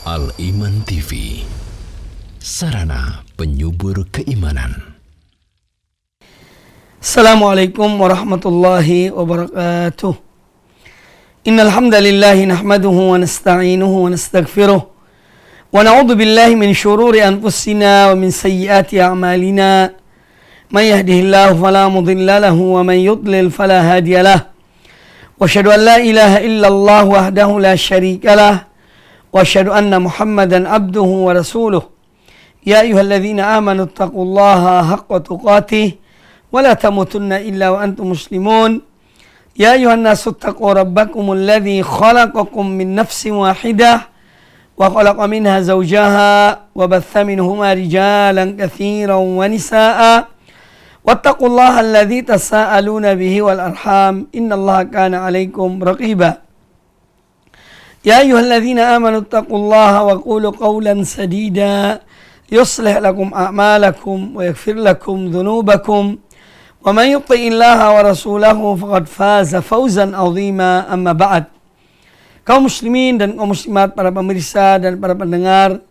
Al-Iman TV, sarana penyubur keimanan. Assalamualaikum warahmatullahi wabarakatuh. Innal hamdalillah nahmaduhu wa nasta'inuhu wa nastaghfiruh wa na'udzu billahi min shururi anfusina wa min sayyiati a'malina. May yahdihillahu fala mudilla lahu wa man yudlil fala hadiya lahu. Wa asyhadu an la ilaha illallah wahdahu la syarika lah. Wa asyhadu anna Muhammadan abduhu wa rasuluh. Ya ayyuhalladzina amanu taqullaha haqqa tuqatih wa la tamutunna illa wa antum muslimun. Ya ayyuhan nasu taqu rabbakumul ladzi khalaqakum min nafsin wahidah wa khalaqa minha zawjaha wa batha minhuma rijalan katsiran wa nisaa'a. Wattaqullaha alladzi tasaaluna bihi wal arham innallaha kana 'alaikum raqiba. Ya ayyuhalladzina amanu taqullaha wa qulu qawlan sadida yuslih lakum a'malakum wa yaghfir lakum dhunubakum wa man yuti'illaha wa rasulahu faqad faza fawzan 'azima. Amma ba'd. Kaum muslimin dan kaum muslimat, para pemirsa dan para pendengar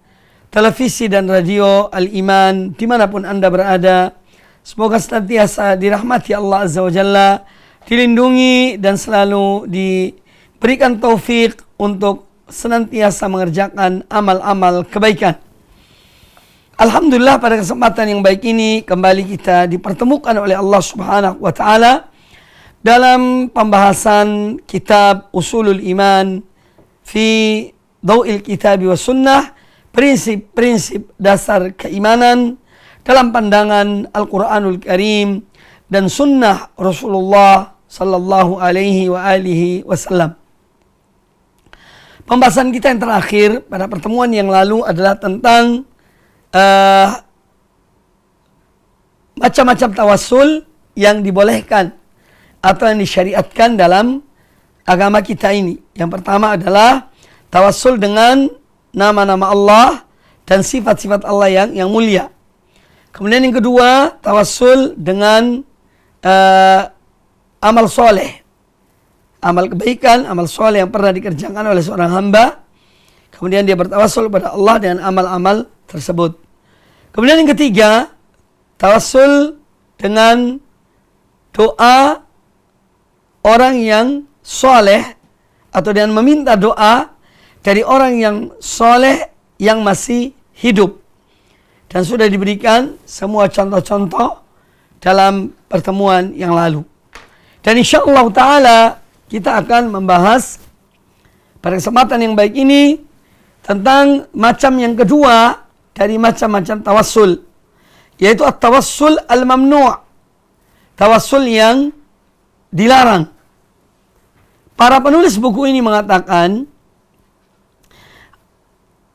televisi dan radio Al-Iman dimanapun Anda berada, semoga senantiasa dirahmati Allah Azza wa Jalla, dilindungi dan selalu diberikan taufik untuk senantiasa mengerjakan amal-amal kebaikan. Alhamdulillah, pada kesempatan yang baik ini kembali kita dipertemukan oleh Allah Subhanahu wa taala dalam pembahasan kitab Usulul Iman fi Dhau'il Kitab wa Sunnah, prinsip-prinsip dasar keimanan dalam pandangan Al-Quranul Karim dan Sunnah Rasulullah Sallallahu Alaihi wa alihi Wasallam. Pembahasan kita yang terakhir pada pertemuan yang lalu adalah tentang macam-macam tawassul yang dibolehkan atau yang disyariatkan dalam agama kita ini. Yang pertama adalah tawassul dengan nama-nama Allah dan sifat-sifat Allah yang mulia. Kemudian yang kedua, tawassul dengan amal soleh, amal kebaikan, amal soleh yang pernah dikerjakan oleh seorang hamba. Kemudian dia bertawassul pada Allah dengan amal-amal tersebut. Kemudian yang ketiga, tawassul dengan doa orang yang soleh atau dengan meminta doa dari orang yang soleh yang masih hidup. Dan sudah diberikan semua contoh-contoh dalam pertemuan yang lalu. Dan insyaallah ta'ala kita akan membahas pada kesempatan yang baik ini tentang macam yang kedua dari macam-macam tawassul, yaitu at-tawassul al-mamnu', tawassul yang dilarang. Para penulis buku ini mengatakan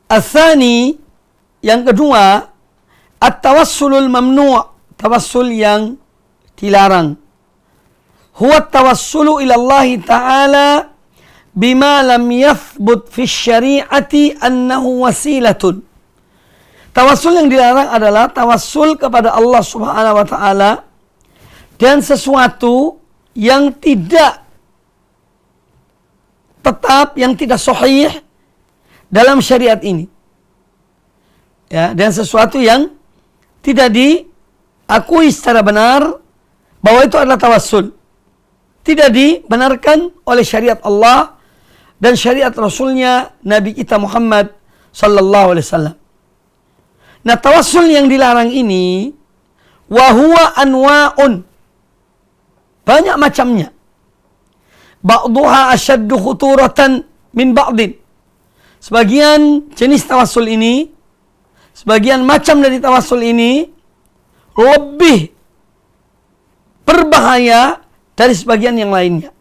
as-tsani, yang kedua, at-tawassulul mamnu', tawassul yang dilarang. Huwa tawassulu ila Allah Ta'ala bima lam yathbut fi syari'ati annahu wasilatun. Tawassul yang dilarang adalah tawassul kepada Allah Subhanahu wa taala dan sesuatu yang tidak tetap, yang tidak sahih dalam syariat ini. Ya, dan sesuatu yang tidak diakui secara benar bahwa itu adalah tawassul. Tidak dibenarkan oleh syariat Allah dan syariat Rasulnya Nabi kita Muhammad sallallahu alaihi wasallam. Nah, tawassul yang dilarang ini wahuwa anwa'un, banyak macamnya. Ba'duha asyaddu khuturatan min ba'din. Sebagian jenis tawassul ini, sebagian macam dari tawassul ini lebih berbahaya dari sebagian yang lainnya.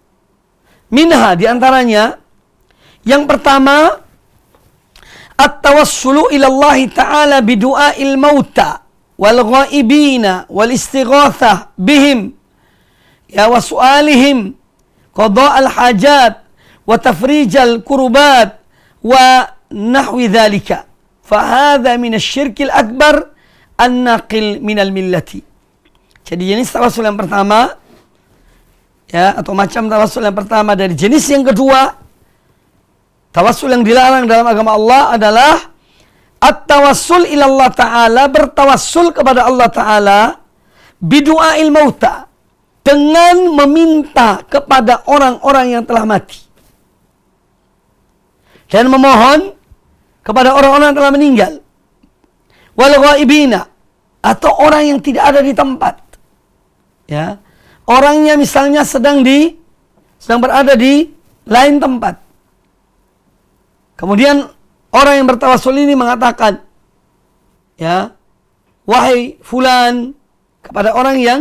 Minha, diantaranya, yang pertama, at-tawassulu ila Allah Ta'ala bidu'ail mauta wal ghaibina wal istighathah bihim ya wa su'alihim qada'al hajat wa tafrijal kurubat wa nahwi dhalika. Fahadha minasyirkil akbar an-naqil minal millati. Jadi jenis tawassul yang pertama, ya, atau macam tawassul yang pertama dari jenis yang kedua, Tawassul yang dilarang dalam agama Allah adalah at-tawassul ilallah ta'ala, bertawassul kepada Allah ta'ala bidu'ail mauta, dengan meminta kepada orang-orang yang telah mati. Dan memohon kepada orang-orang yang telah meninggal. Wal ghaibina, atau orang yang tidak ada di tempat. Ya. Orangnya misalnya sedang berada di lain tempat. Kemudian orang yang bertawassul ini mengatakan, ya, wahai fulan, kepada orang yang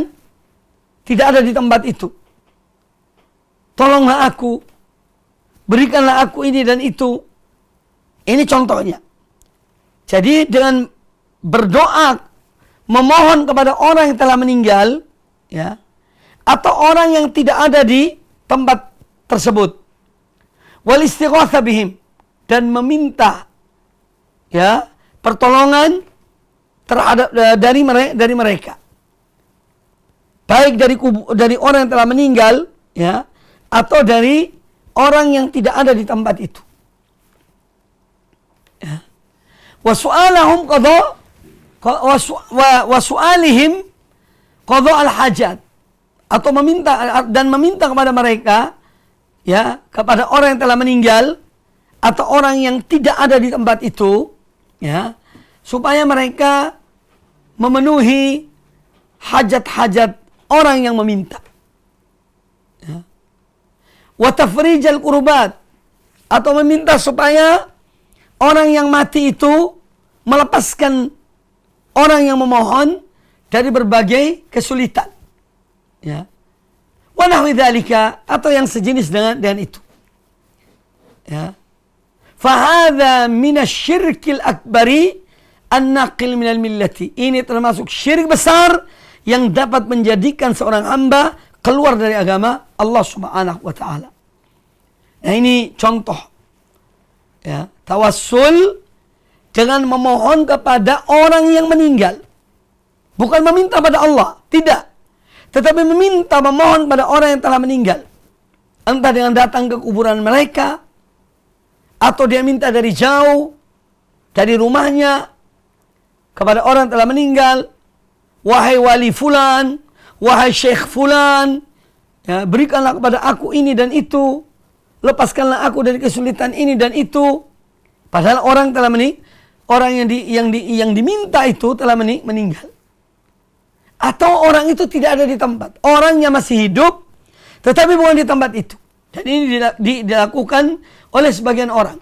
tidak ada di tempat itu, tolonglah aku, berikanlah aku ini dan itu. Ini contohnya. Jadi dengan berdoa, memohon kepada orang yang telah meninggal, ya, atau orang yang tidak ada di tempat tersebut, wal istighatsa bihim, dan meminta, ya, pertolongan terhadap dari mereka, baik dari orang yang telah meninggal, ya, atau dari orang yang tidak ada di tempat itu. Ya. Wa su'alahum wa su'alihim qada al-hajat, atau meminta kepada mereka, ya, kepada orang yang telah meninggal atau orang yang tidak ada di tempat itu, ya, supaya mereka memenuhi hajat-hajat orang yang meminta. Ya. Wa tafrijal qurbat, atau meminta supaya orang yang mati itu melepaskan orang yang memohon dari berbagai kesulitan. Ya. Wa nahwi dzalika, atau yang sejenis dengan itu. Ya. Fahadha minasyirkil akbari an-naqil minal millati. Ini termasuk syirik besar yang dapat menjadikan seorang hamba keluar dari agama Allah Subhanahu wa taala. Nah, ini contoh, ya, tawassul dengan memohon kepada orang yang meninggal. Bukan meminta pada Allah, tidak. Tetapi memohon pada orang yang telah meninggal. Entah dengan datang ke kuburan mereka, atau dia minta dari jauh, dari rumahnya, kepada orang yang telah meninggal. Wahai wali fulan, wahai syekh fulan, ya, berikanlah kepada aku ini dan itu, lepaskanlah aku dari kesulitan ini dan itu. Padahal orang telah orang yang diminta itu telah meninggal. Atau orang itu tidak ada di tempat, orangnya masih hidup, tetapi bukan di tempat itu. Dan ini dilakukan oleh sebagian orang,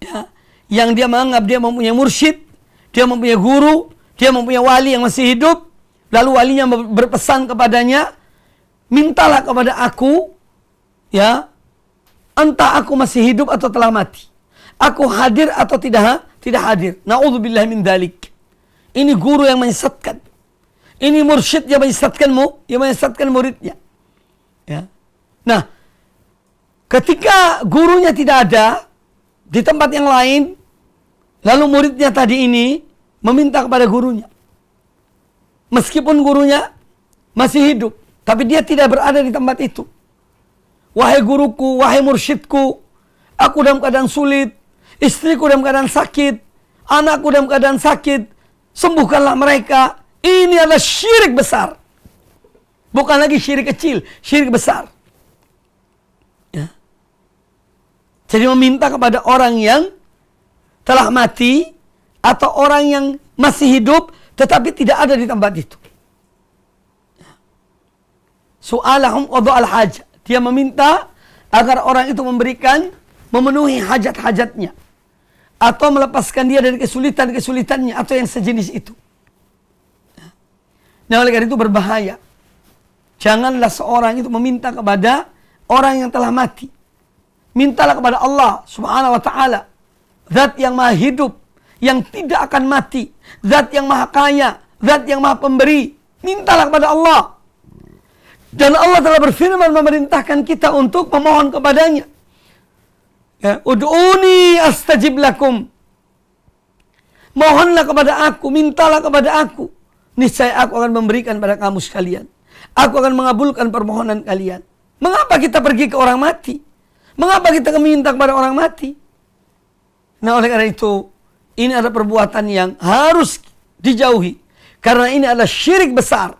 ya, yang dia menganggap dia mempunyai mursyid, dia mempunyai guru, dia mempunyai wali yang masih hidup, lalu walinya berpesan kepadanya, mintalah kepada aku, ya, entah aku masih hidup atau telah mati, aku hadir atau tidak hadir. Na'udzubillah min dzalik. Ini guru yang menyesatkan, ini mursyid yang menyesatkan muridnya. Ya. Nah, ketika gurunya tidak ada di tempat yang lain, lalu muridnya tadi ini meminta kepada gurunya, meskipun gurunya masih hidup, tapi dia tidak berada di tempat itu. Wahai guruku, wahai mursyidku, aku dalam keadaan sulit, istriku dalam keadaan sakit, anakku dalam keadaan sakit, sembuhkanlah mereka. Ini adalah syirik besar. Bukan lagi syirik kecil, syirik besar. Ya. Jadi meminta kepada orang yang telah mati atau orang yang masih hidup tetapi tidak ada di tempat itu. Su'alahum qada al-hajat. Dia meminta agar orang itu memenuhi hajat-hajatnya, atau melepaskan dia dari kesulitan-kesulitannya, atau yang sejenis itu. Nah, oleh karena itu berbahaya. Janganlah seorang itu meminta kepada orang yang telah mati. Mintalah kepada Allah Subhanahu wa taala, Zat yang maha hidup, yang tidak akan mati, Zat yang maha kaya, Zat yang maha pemberi. Mintalah kepada Allah. Dan Allah telah berfirman memerintahkan kita untuk memohon kepadanya. Ya, ud'uni astajib lakum. Mohonlah kepada aku, mintalah kepada aku, niscaya aku akan memberikan pada kamu sekalian. Aku akan mengabulkan permohonan kalian. Mengapa kita pergi ke orang mati? Mengapa kita meminta kepada orang mati? Nah, oleh karena itu, ini adalah perbuatan yang harus dijauhi. Karena ini adalah syirik besar.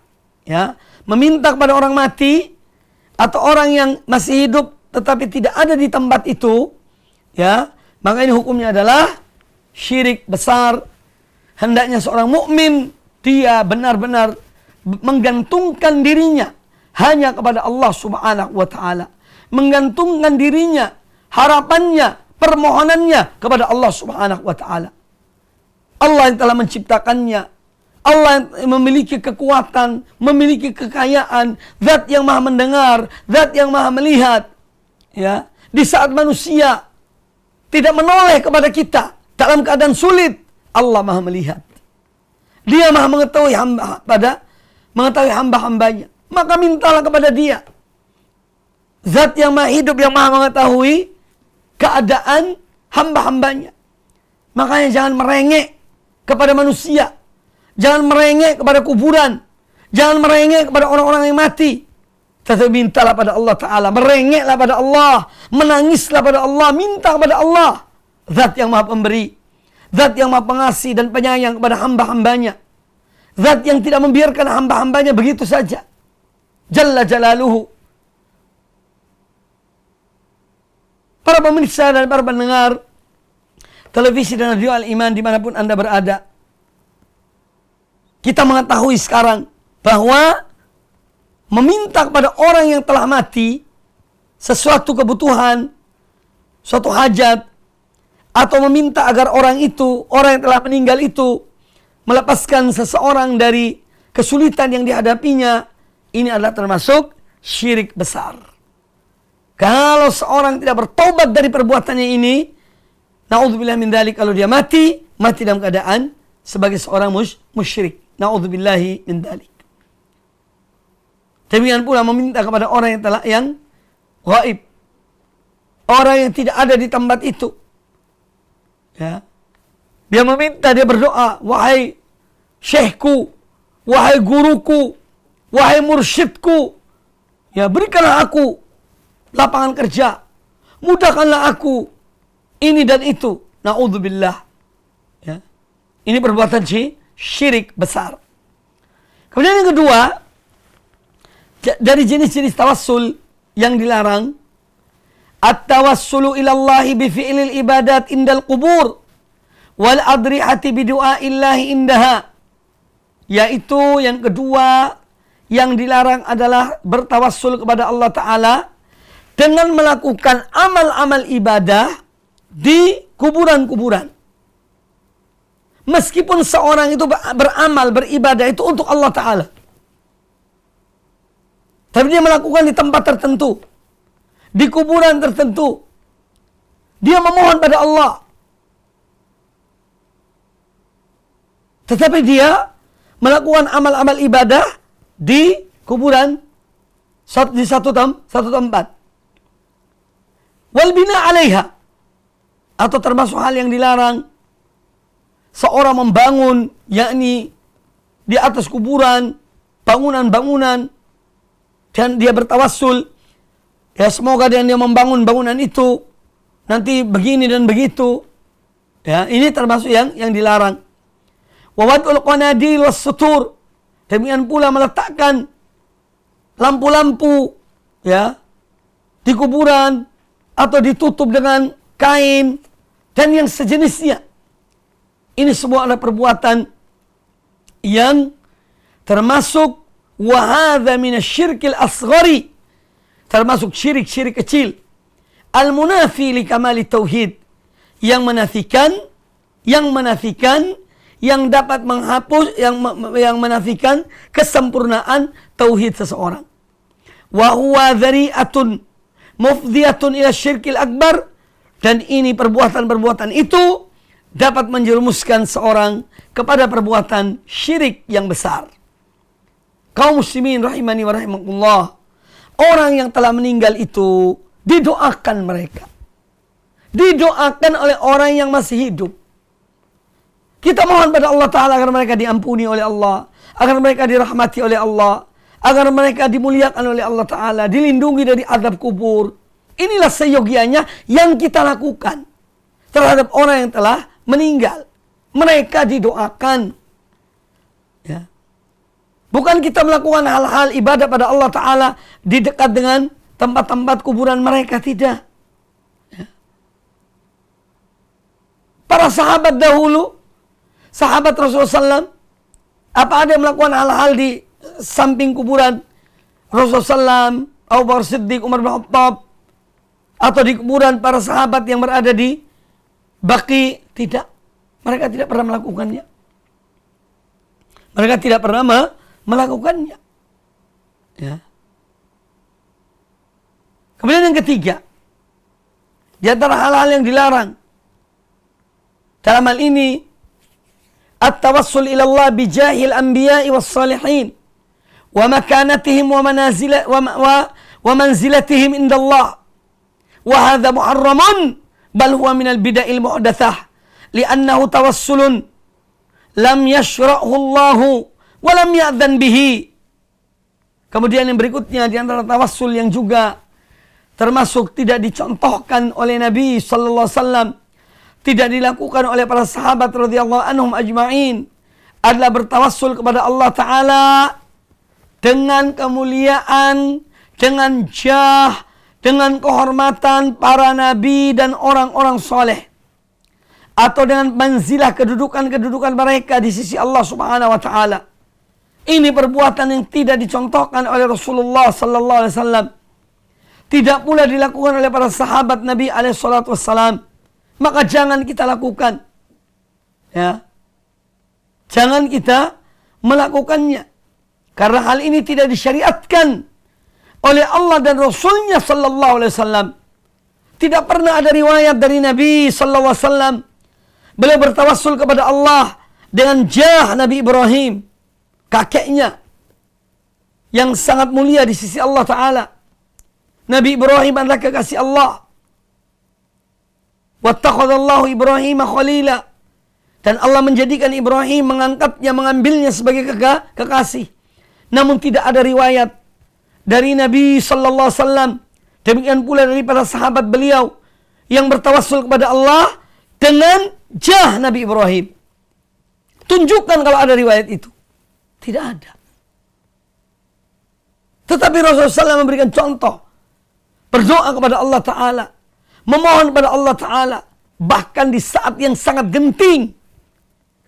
Ya, meminta kepada orang mati atau orang yang masih hidup tetapi tidak ada di tempat itu, ya, maka ini hukumnya adalah syirik besar. Hendaknya seorang mukmin dia benar-benar menggantungkan dirinya hanya kepada Allah Subhanahu wa taala. Menggantungkan dirinya, harapannya, permohonannya kepada Allah Subhanahu wa taala. Allah yang telah menciptakannya, Allah yang memiliki kekuatan, memiliki kekayaan, zat yang maha mendengar, zat yang maha melihat. Ya, di saat manusia tidak menoleh kepada kita dalam keadaan sulit, Allah maha melihat. Dia maha mengetahui hamba-hambanya. Maka mintalah kepada dia. Zat yang maha hidup, yang maha mengetahui keadaan hamba-hambanya. Makanya jangan merengek kepada manusia. Jangan merengek kepada kuburan. Jangan merengek kepada orang-orang yang mati. Tetapi mintalah pada Allah Ta'ala. Merengeklah pada Allah. Menangislah pada Allah. Minta kepada Allah. Zat yang maha pemberi. Zat yang maha pengasih dan penyayang kepada hamba-hambanya. Zat yang tidak membiarkan hamba-hambanya begitu saja. Jalla jalaluhu. Para pemirsa dan para pendengar televisi dan radio Al-Iman dimanapun Anda berada. Kita mengetahui sekarang bahwa meminta kepada orang yang telah mati sesuatu kebutuhan, suatu hajat, atau meminta agar orang yang telah meninggal itu melepaskan seseorang dari kesulitan yang dihadapinya, ini adalah termasuk syirik besar. Kalau seorang tidak bertobat dari perbuatannya ini, na'udzubillah min dzalik, kalau dia mati dalam keadaan sebagai seorang musyrik. Na'udzubillahi min dzalik. Demikian pula meminta kepada orang yang gaib. Orang yang tidak ada di tempat itu. Ya. Dia meminta, dia berdoa, wahai syekhku, wahai guruku, wahai mursyidku, ya berikanlah aku lapangan kerja. Mudahkanlah aku ini dan itu. Na'udzubillah. Ya. Ini perbuatan syirik besar. Kemudian yang kedua, dari jenis-jenis tawassul yang dilarang, at-tawassulu ilallahi bifi'lil ibadat indal qubur wal adrihati bidu'aillahi indaha. Yaitu yang kedua yang dilarang adalah bertawassul kepada Allah Ta'ala dengan melakukan amal-amal ibadah di kuburan-kuburan. Meskipun seorang itu beramal, beribadah itu untuk Allah Ta'ala, tapi dia melakukan di tempat tertentu, di kuburan tertentu, dia memohon pada Allah, tetapi dia melakukan amal-amal ibadah di kuburan, di satu tempat. Wal bina 'alaiha, atau termasuk hal yang dilarang, seorang membangun, yakni di atas kuburan, bangunan-bangunan, dan dia bertawassul, ya semoga dia membangun bangunan itu nanti begini dan begitu. Ya, ini termasuk yang dilarang. Wa wad'ul qanadil was sutur, demikian pula meletakkan lampu-lampu, ya, di kuburan atau ditutup dengan kain dan yang sejenisnya. Ini semua adalah perbuatan yang termasuk wa hadza minasyirkil asghari, termasuk syirik-syirik kecil, al-munafi li kamali tauhid, yang menafikan yang dapat menghapus, yang menafikan kesempurnaan tauhid seseorang. Wa huwa dzari'atun mufdhiyatun ila syirkil akbar, dan ini perbuatan-perbuatan itu dapat menjerumuskan seorang kepada perbuatan syirik yang besar. Kaum muslimin rahimani wa rahimakumullah, orang yang telah meninggal itu didoakan mereka. Didoakan oleh orang yang masih hidup. Kita mohon pada Allah Ta'ala agar mereka diampuni oleh Allah, agar mereka dirahmati oleh Allah, agar mereka dimuliakan oleh Allah Ta'ala, dilindungi dari azab kubur. Inilah seyogianya yang kita lakukan terhadap orang yang telah meninggal. Mereka didoakan. Ya. Bukan kita melakukan hal-hal ibadah pada Allah Ta'ala di dekat dengan tempat-tempat kuburan mereka, tidak. Ya. Para sahabat dahulu, sahabat Rasulullah SAW, apa ada yang melakukan hal-hal di samping kuburan Rasulullah SAW, Abu Bakar Siddiq, Umar bin Khattab, atau di kuburan para sahabat yang berada di Baqi? Tidak. Mereka tidak pernah melakukannya. Mereka tidak pernah melakukannya. Ya. Kemudian yang ketiga, di antara hal-hal yang dilarang dalam hal ini, at-tawassul ila Allah bijahil anbiya'i was salihin wa makanatihim wa manzilatihim indallah. Wa hadha muharramun bal huwa minal bid'il muhdatsah li'annahu tawassulun lam yashra'hu Allah wa lam ya'dzan bihi. Kemudian yang berikutnya di antara tawassul yang juga termasuk tidak dicontohkan oleh Nabi sallallahu alaihi wasallam, tidak dilakukan oleh para sahabat radhiyallahu anhum ajma'in, adalah bertawassul kepada Allah Ta'ala dengan kemuliaan, dengan jah, dengan kehormatan para nabi dan orang-orang soleh, atau dengan manzilah kedudukan-kedudukan mereka di sisi Allah Subhanahu wa Ta'ala. Ini perbuatan yang tidak dicontohkan oleh Rasulullah sallallahu alaihi wasallam. Tidak pula dilakukan oleh para sahabat Nabi alaihi salatu wassalam. Maka jangan kita lakukan. Ya. Jangan kita melakukannya. Karena hal ini tidak disyariatkan oleh Allah dan Rasulnya sallallahu alaihi wasallam. Tidak pernah ada riwayat dari Nabi sallallahu alaihi wasallam beliau bertawassul kepada Allah dengan jah Nabi Ibrahim, kakeknya yang sangat mulia di sisi Allah Ta'ala. Nabi Ibrahim adalah kekasih Allah. Wattakhadallahu Ibrahim khalila. Dan Allah menjadikan Ibrahim, mengangkatnya, mengambilnya sebagai kekasih. Namun tidak ada riwayat dari Nabi sallallahu alaihi wasallam, demikian pula dari para sahabat beliau yang bertawassul kepada Allah dengan jah Nabi Ibrahim. Tunjukkan kalau ada riwayat itu. Tidak ada. Tetapi Rasulullah SAW memberikan contoh, berdoa kepada Allah Ta'ala, memohon kepada Allah Ta'ala, bahkan di saat yang sangat genting,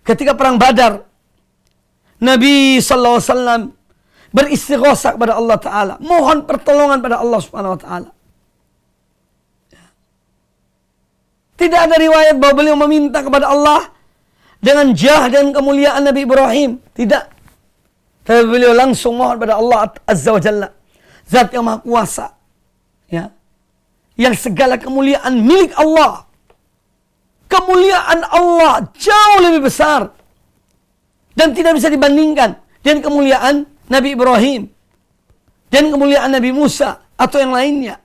ketika perang Badar, Nabi SAW beristighosah kepada Allah Ta'ala, mohon pertolongan pada Allah Subhanahu Wa Ta'ala. Tidak ada riwayat bahwa beliau meminta kepada Allah dengan jah dan kemuliaan Nabi Ibrahim. Tidak. Tapi beliau langsung mohon pada Allah Azza wa Jalla, Zat yang Maha Kuasa, ya, yang segala kemuliaan milik Allah. Kemuliaan Allah jauh lebih besar dan tidak bisa dibandingkan dengan kemuliaan Nabi Ibrahim dan kemuliaan Nabi Musa atau yang lainnya.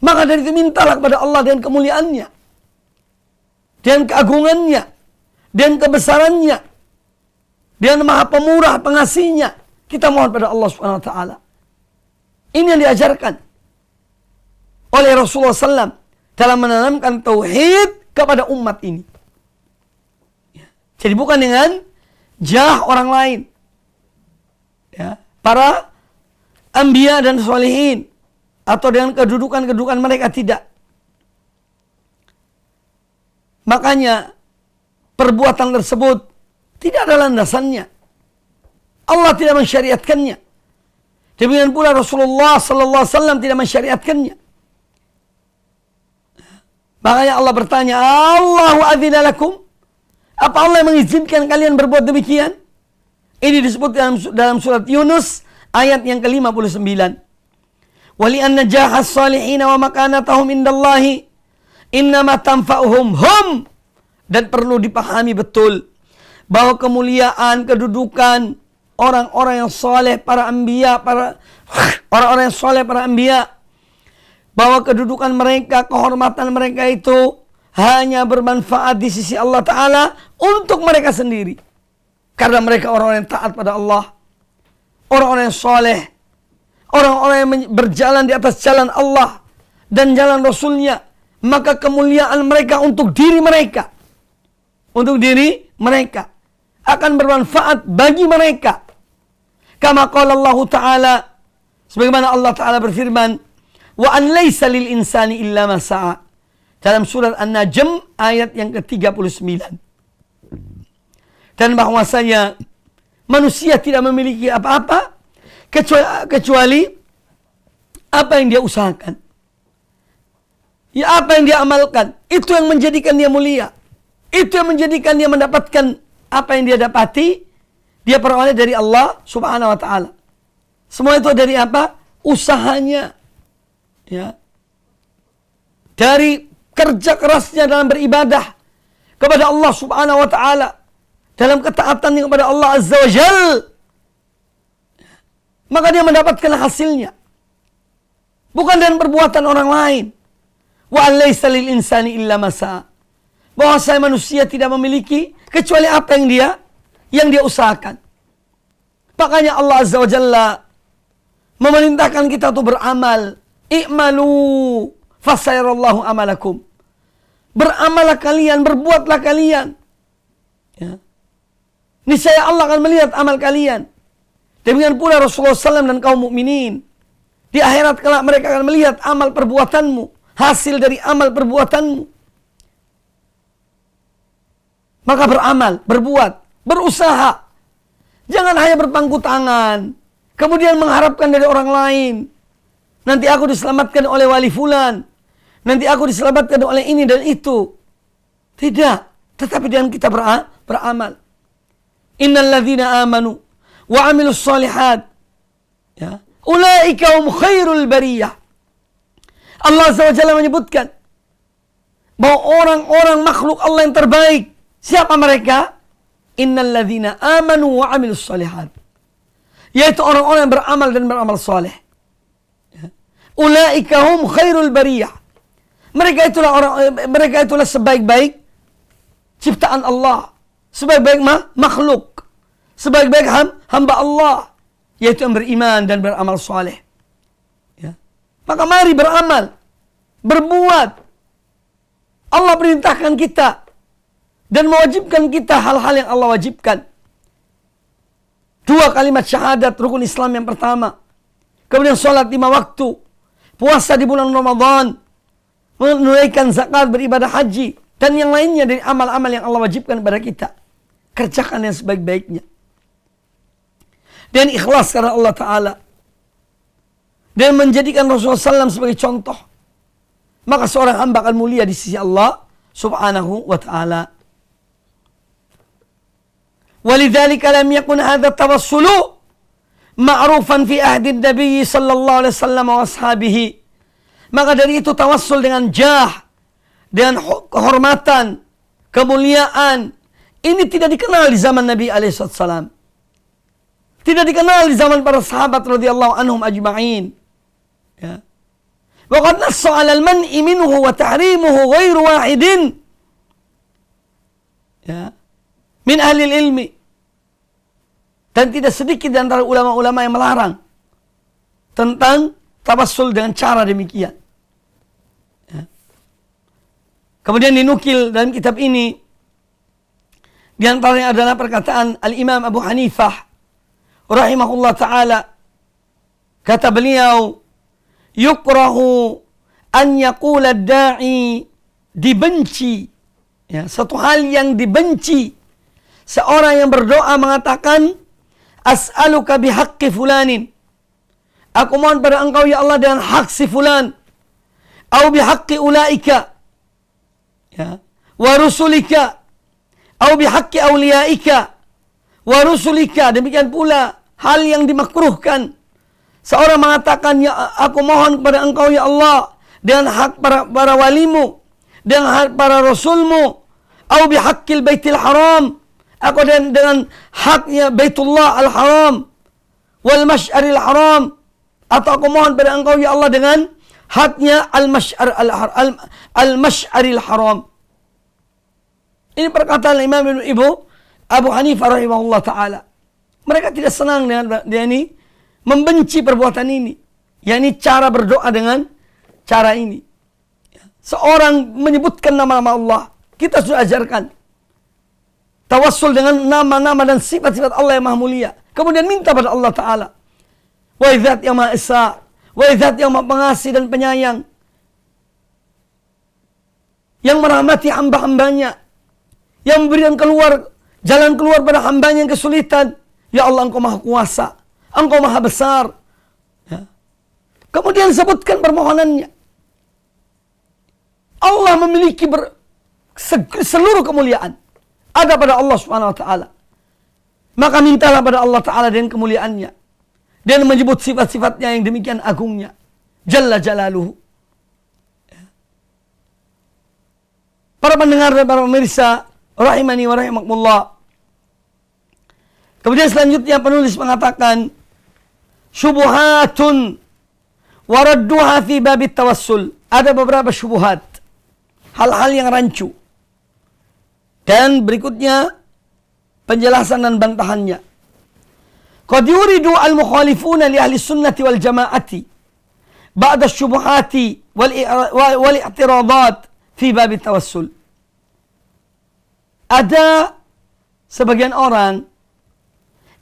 Maka dari itu mintalah kepada Allah dengan kemuliaannya, dengan keagungannya, dengan kebesarannya, dengan Maha Pemurah pengasihnya. Kita mohon pada Allah Subhanahu Wa Taala. Ini yang diajarkan oleh Rasulullah SAW dalam menanamkan tauhid kepada umat ini. Jadi bukan dengan jah orang lain, ya, para anbiya dan sholihin, atau dengan kedudukan-kedudukan mereka, tidak. Makanya perbuatan tersebut tidak ada landasannya. Allah tidak mensyariatkannya. Demikian pula Rasulullah sallallahu alaihi wasallam tidak mensyariatkannya. Makanya Allah bertanya, Allahu adzina lakum? Apa Allah yang mengizinkan kalian berbuat demikian? Ini disebut dalam surat Yunus ayat yang ke-59. Wali anna jahas salihin wa makanatahum indallahi innama tanfa'uhum hum. Dan perlu dipahami betul bahwa kemuliaan, kedudukan orang-orang yang saleh, para anbiya, orang-orang yang saleh, para anbiya, bahwa kedudukan mereka, kehormatan mereka itu hanya bermanfaat di sisi Allah Ta'ala untuk mereka sendiri. Karena mereka orang-orang yang taat pada Allah, orang-orang yang saleh, orang-orang yang berjalan di atas jalan Allah dan jalan Rasulnya, maka kemuliaan mereka untuk diri mereka. Untuk diri mereka. Akan bermanfaat bagi mereka. Kama qala Allah Ta'ala, sebagaimana Allah Ta'ala berfirman, wa an laysa lil insani illa ma sa'a. Dalam surat An-Najm ayat yang ke-39. Dan bahwasanya manusia tidak memiliki apa-apa kecuali apa yang dia usahakan. Ya, apa yang dia amalkan, itu yang menjadikan dia mulia. Itu yang menjadikan dia mendapatkan apa yang dia dapati, dia peroleh dari Allah Subhanahu wa taala. Semua itu dari apa? Usahanya. Ya. Dari kerja kerasnya dalam beribadah kepada Allah Subhanahu wa taala, dalam ketaatan kepada Allah Azza wa Jalla. Maka dia mendapatkan hasilnya. Bukan dengan perbuatan orang lain. Wa laysa lil insani illa ma sa'a. Bahwa saya manusia tidak memiliki kecuali apa yang dia usahakan. Makanya Allah Azza wa Jalla memerintahkan kita untuk beramal. I'malu fasayarallahu amalakum. Beramallah kalian, berbuatlah kalian. Ya. Niscaya Allah akan melihat amal kalian. Demikian pula Rasulullah SAW dan kaum mukminin. Di akhirat kelak mereka akan melihat amal perbuatanmu, hasil dari amal perbuatanmu. Maka beramal, berbuat, berusaha. Jangan hanya berpangku tangan, kemudian mengharapkan dari orang lain. Nanti aku diselamatkan oleh wali fulan. Nanti aku diselamatkan oleh ini dan itu. Tidak. Tetapi dengan kita beramal. Innal ladzina amanu wa amilus solihat. Ya. Ulaika hum khairul bariyah. Allah Azza wa Jalla menyebutkan bahwa orang-orang makhluk Allah yang terbaik. Siapa mereka? Innal ladzina amanu wa amilus solihat. Yaitu orang-orang yang beramal dan beramal soleh. Ya. Ulaika hum khairul bariyah. Mereka itulah sebaik-baik ciptaan Allah, sebaik-baik makhluk, sebaik-baik hamba Allah, yaitu yang beriman dan beramal soleh. Ya. Maka mari beramal, berbuat. Allah perintahkan kita dan mewajibkan kita hal-hal yang Allah wajibkan. 2 kalimat syahadat, rukun Islam yang pertama. Kemudian sholat 5 waktu, puasa di bulan Ramadan, menunaikan zakat, beribadah haji, dan yang lainnya dari amal-amal yang Allah wajibkan kepada kita. Kerjakan yang sebaik-baiknya. Dan ikhlas karena Allah Ta'ala. Dan menjadikan Rasulullah SAW sebagai contoh. Maka seorang hamba akan mulia di sisi Allah Subhanahu wa Ta'ala. Walidzalika lam yakun hadha tawassulu ma'rufan fi ahdi Nabi sallallahu alaihi wasallam wa ashabihi. Maka dari itu tawassul dengan jah, dengan kehormatan, kemuliaan, ini tidak dikenal di zaman Nabi alaihissalam. Tidak dikenal di zaman para sahabat radhiyallahu anhum ajma'in. Ya. Wa qad nassa 'ala al-man'i minhu wa tahrimuhu ghairu wahidin. Ya. Min ahli ilmi. Dan tidak sedikit di antara ulama-ulama yang melarang tentang tawassul dengan cara demikian. Ya. Kemudian dinukil dalam kitab ini, di antaranya adalah perkataan Al-Imam Abu Hanifah rahimahullah ta'ala. Kata beliau, yukrahu an yaqula ad-da'i, dibenci. Ya, satu hal yang dibenci. Seorang yang berdoa mengatakan, as'aluka bihaqqi fulanin. Aku mohon pada engkau ya Allah dengan hak si fulan. Au bihaqqi ulaika. Ya. Wa rusulika. Au bihaqqi awliyaika. Wa rusulika. Demikian pula hal yang dimakruhkan. Seorang mengatakan, ya aku mohon kepada engkau ya Allah dengan hak para walimu, dengan hak para rasulmu. Au bihaqqil baitil haram. Aku dengan haknya Baitullah al-Haram wal Mash'aril Haram, atau aku mohon pada engkau ya Allah dengan haknya al-Mash'aril Haram. Ini perkataan Imam Ibu Abu Hanifah rahimahullah ta'ala. Mereka tidak senang dengan dia ini, membenci perbuatan ini. yakni cara berdoa dengan cara ini. Seorang menyebutkan nama-nama Allah, kita sudah ajarkan. Tawassul dengan nama-nama dan sifat-sifat Allah yang maha mulia. Kemudian minta pada Allah Ta'ala. Wahai Zat yang maha esa, wahai Zat yang maha pengasih dan penyayang, yang merahmati hamba-hambanya, yang memberikan jalan keluar pada hambanya yang kesulitan. Ya Allah, Engkau maha kuasa, Engkau maha besar. Ya. Kemudian sebutkan permohonannya. Allah memiliki seluruh kemuliaan. Ada pada Allah Subhanahu wa ta'ala. Maka mintalah pada Allah Ta'ala dengan kemuliaannya. Dan menyebut sifat-sifatnya yang demikian agungnya. Jalla jalaluhu. Para pendengar dan para pemirsa, rahimani wa rahimakumullah. Kemudian selanjutnya penulis mengatakan, syubuhatun waradduha fi babit tawassul. Ada beberapa syubuhat, hal-hal yang rancu. Dan berikutnya penjelasan dan bantahannya. Qad yuridu al-mukhalifuna li ahli sunnati wal jama'ati ba'da syubuhati wal i'tiradat fi babit tawassul. Ada sebagian orang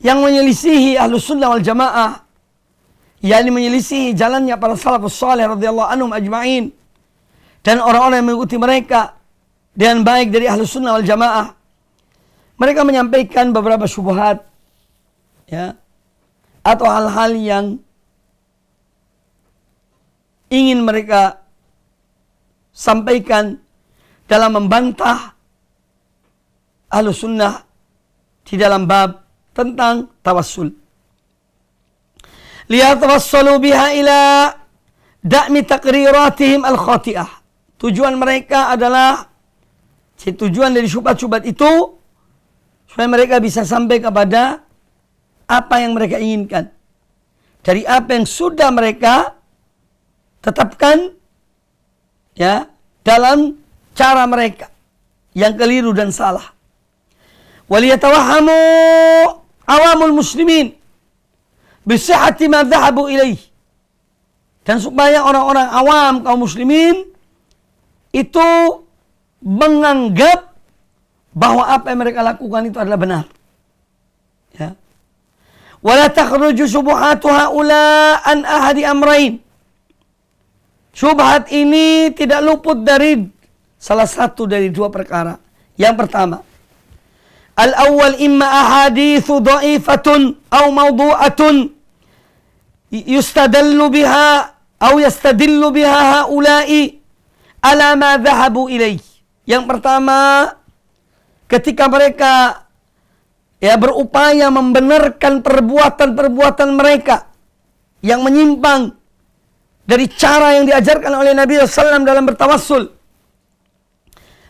yang menyelisihi ahlu sunnah wal jamaah, yakni menyelisihi jalannya para salafus salih radhiyallahu anhum ajma'in, dan orang-orang yang mengikuti mereka dengan baik dari ahlu sunnah wal jamaah. Mereka menyampaikan beberapa syubhat, ya, atau hal-hal yang ingin mereka sampaikan dalam membantah ahlu sunnah di dalam bab tentang tawassul. Liyatawassalu biha ila da'mi taqriratihim al-khati'ah. Tujuan mereka adalah, tujuan dari syubhat-syubhat itu, supaya mereka bisa sampai kepada apa yang mereka inginkan. Dari apa yang sudah mereka tetapkan, ya, dalam cara mereka yang keliru dan salah. Waliyatawahamu awamul muslimin bisihhati ma dhahabu ilaih. Dan supaya orang-orang awam kaum muslimin itu menganggap bahwa apa yang mereka lakukan itu adalah benar. Ya. Wala takhruju syubuhatu haula an ahadi amrain. Syubhat ini tidak luput dari salah satu dari dua perkara. Yang pertama, al-awwal imma ahaditsu dha'ifatun aw mawdu'atun yustadallu biha aw yastadillu biha haula'i ala ma dhahabu ilaih. Yang pertama, ketika mereka berupaya membenarkan perbuatan-perbuatan mereka yang menyimpang dari cara yang diajarkan oleh Nabi SAW dalam bertawassul,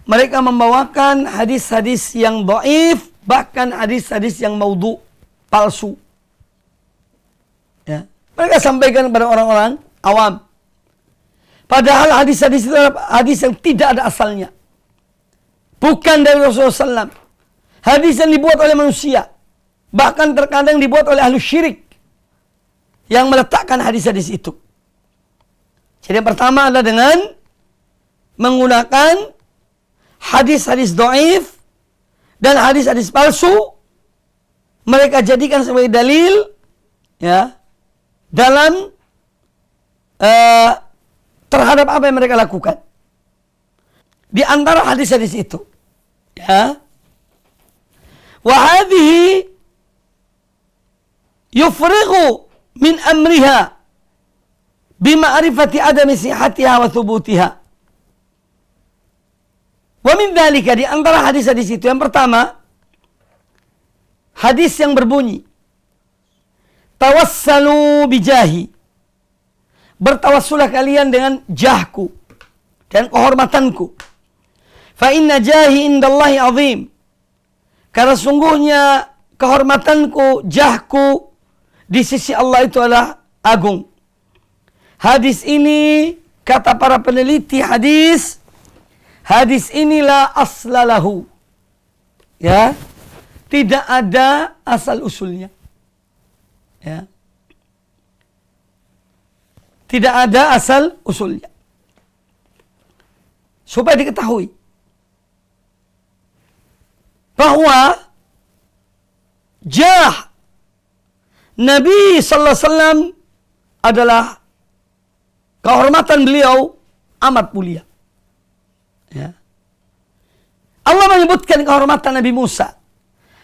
mereka membawakan hadis-hadis yang dhaif, bahkan hadis-hadis yang maudhu, palsu. Ya. Mereka sampaikan kepada orang-orang awam. Padahal hadis-hadis itu adalah hadis yang tidak ada asalnya. Bukan dari Rasulullah SAW. Hadis yang dibuat oleh manusia. Bahkan terkadang dibuat oleh ahlu syirik yang meletakkan hadis-hadis itu. Jadi yang pertama adalah dengan menggunakan hadis-hadis dhaif dan hadis-hadis palsu, mereka jadikan sebagai dalil, ya, dalam terhadap apa yang mereka lakukan. Di antara hadis-hadis itu, ya, wa hadhihi yufrighu min amriha bima'rifati adami sihhatiha wa thubutiha. Wa min dzalika, di antara hadis-hadis itu yang pertama, hadis yang berbunyi tawassalu bijahi. Bertawassulah kalian dengan jahku dan kehormatanku. Fa inna jahi indallahi azim. Karena sungguhnya kehormatanku, jahku di sisi Allah itu adalah agung. Hadis ini, kata para peneliti hadis inilah aslalahu. Ya. Tidak ada asal usulnya. Ya. Tidak ada asal usulnya. Supaya diketahui bahwa jah Nabi sallallahu alaihi wasallam adalah kehormatan beliau amat mulia. Ya. Allah menyebutkan kehormatan Nabi Musa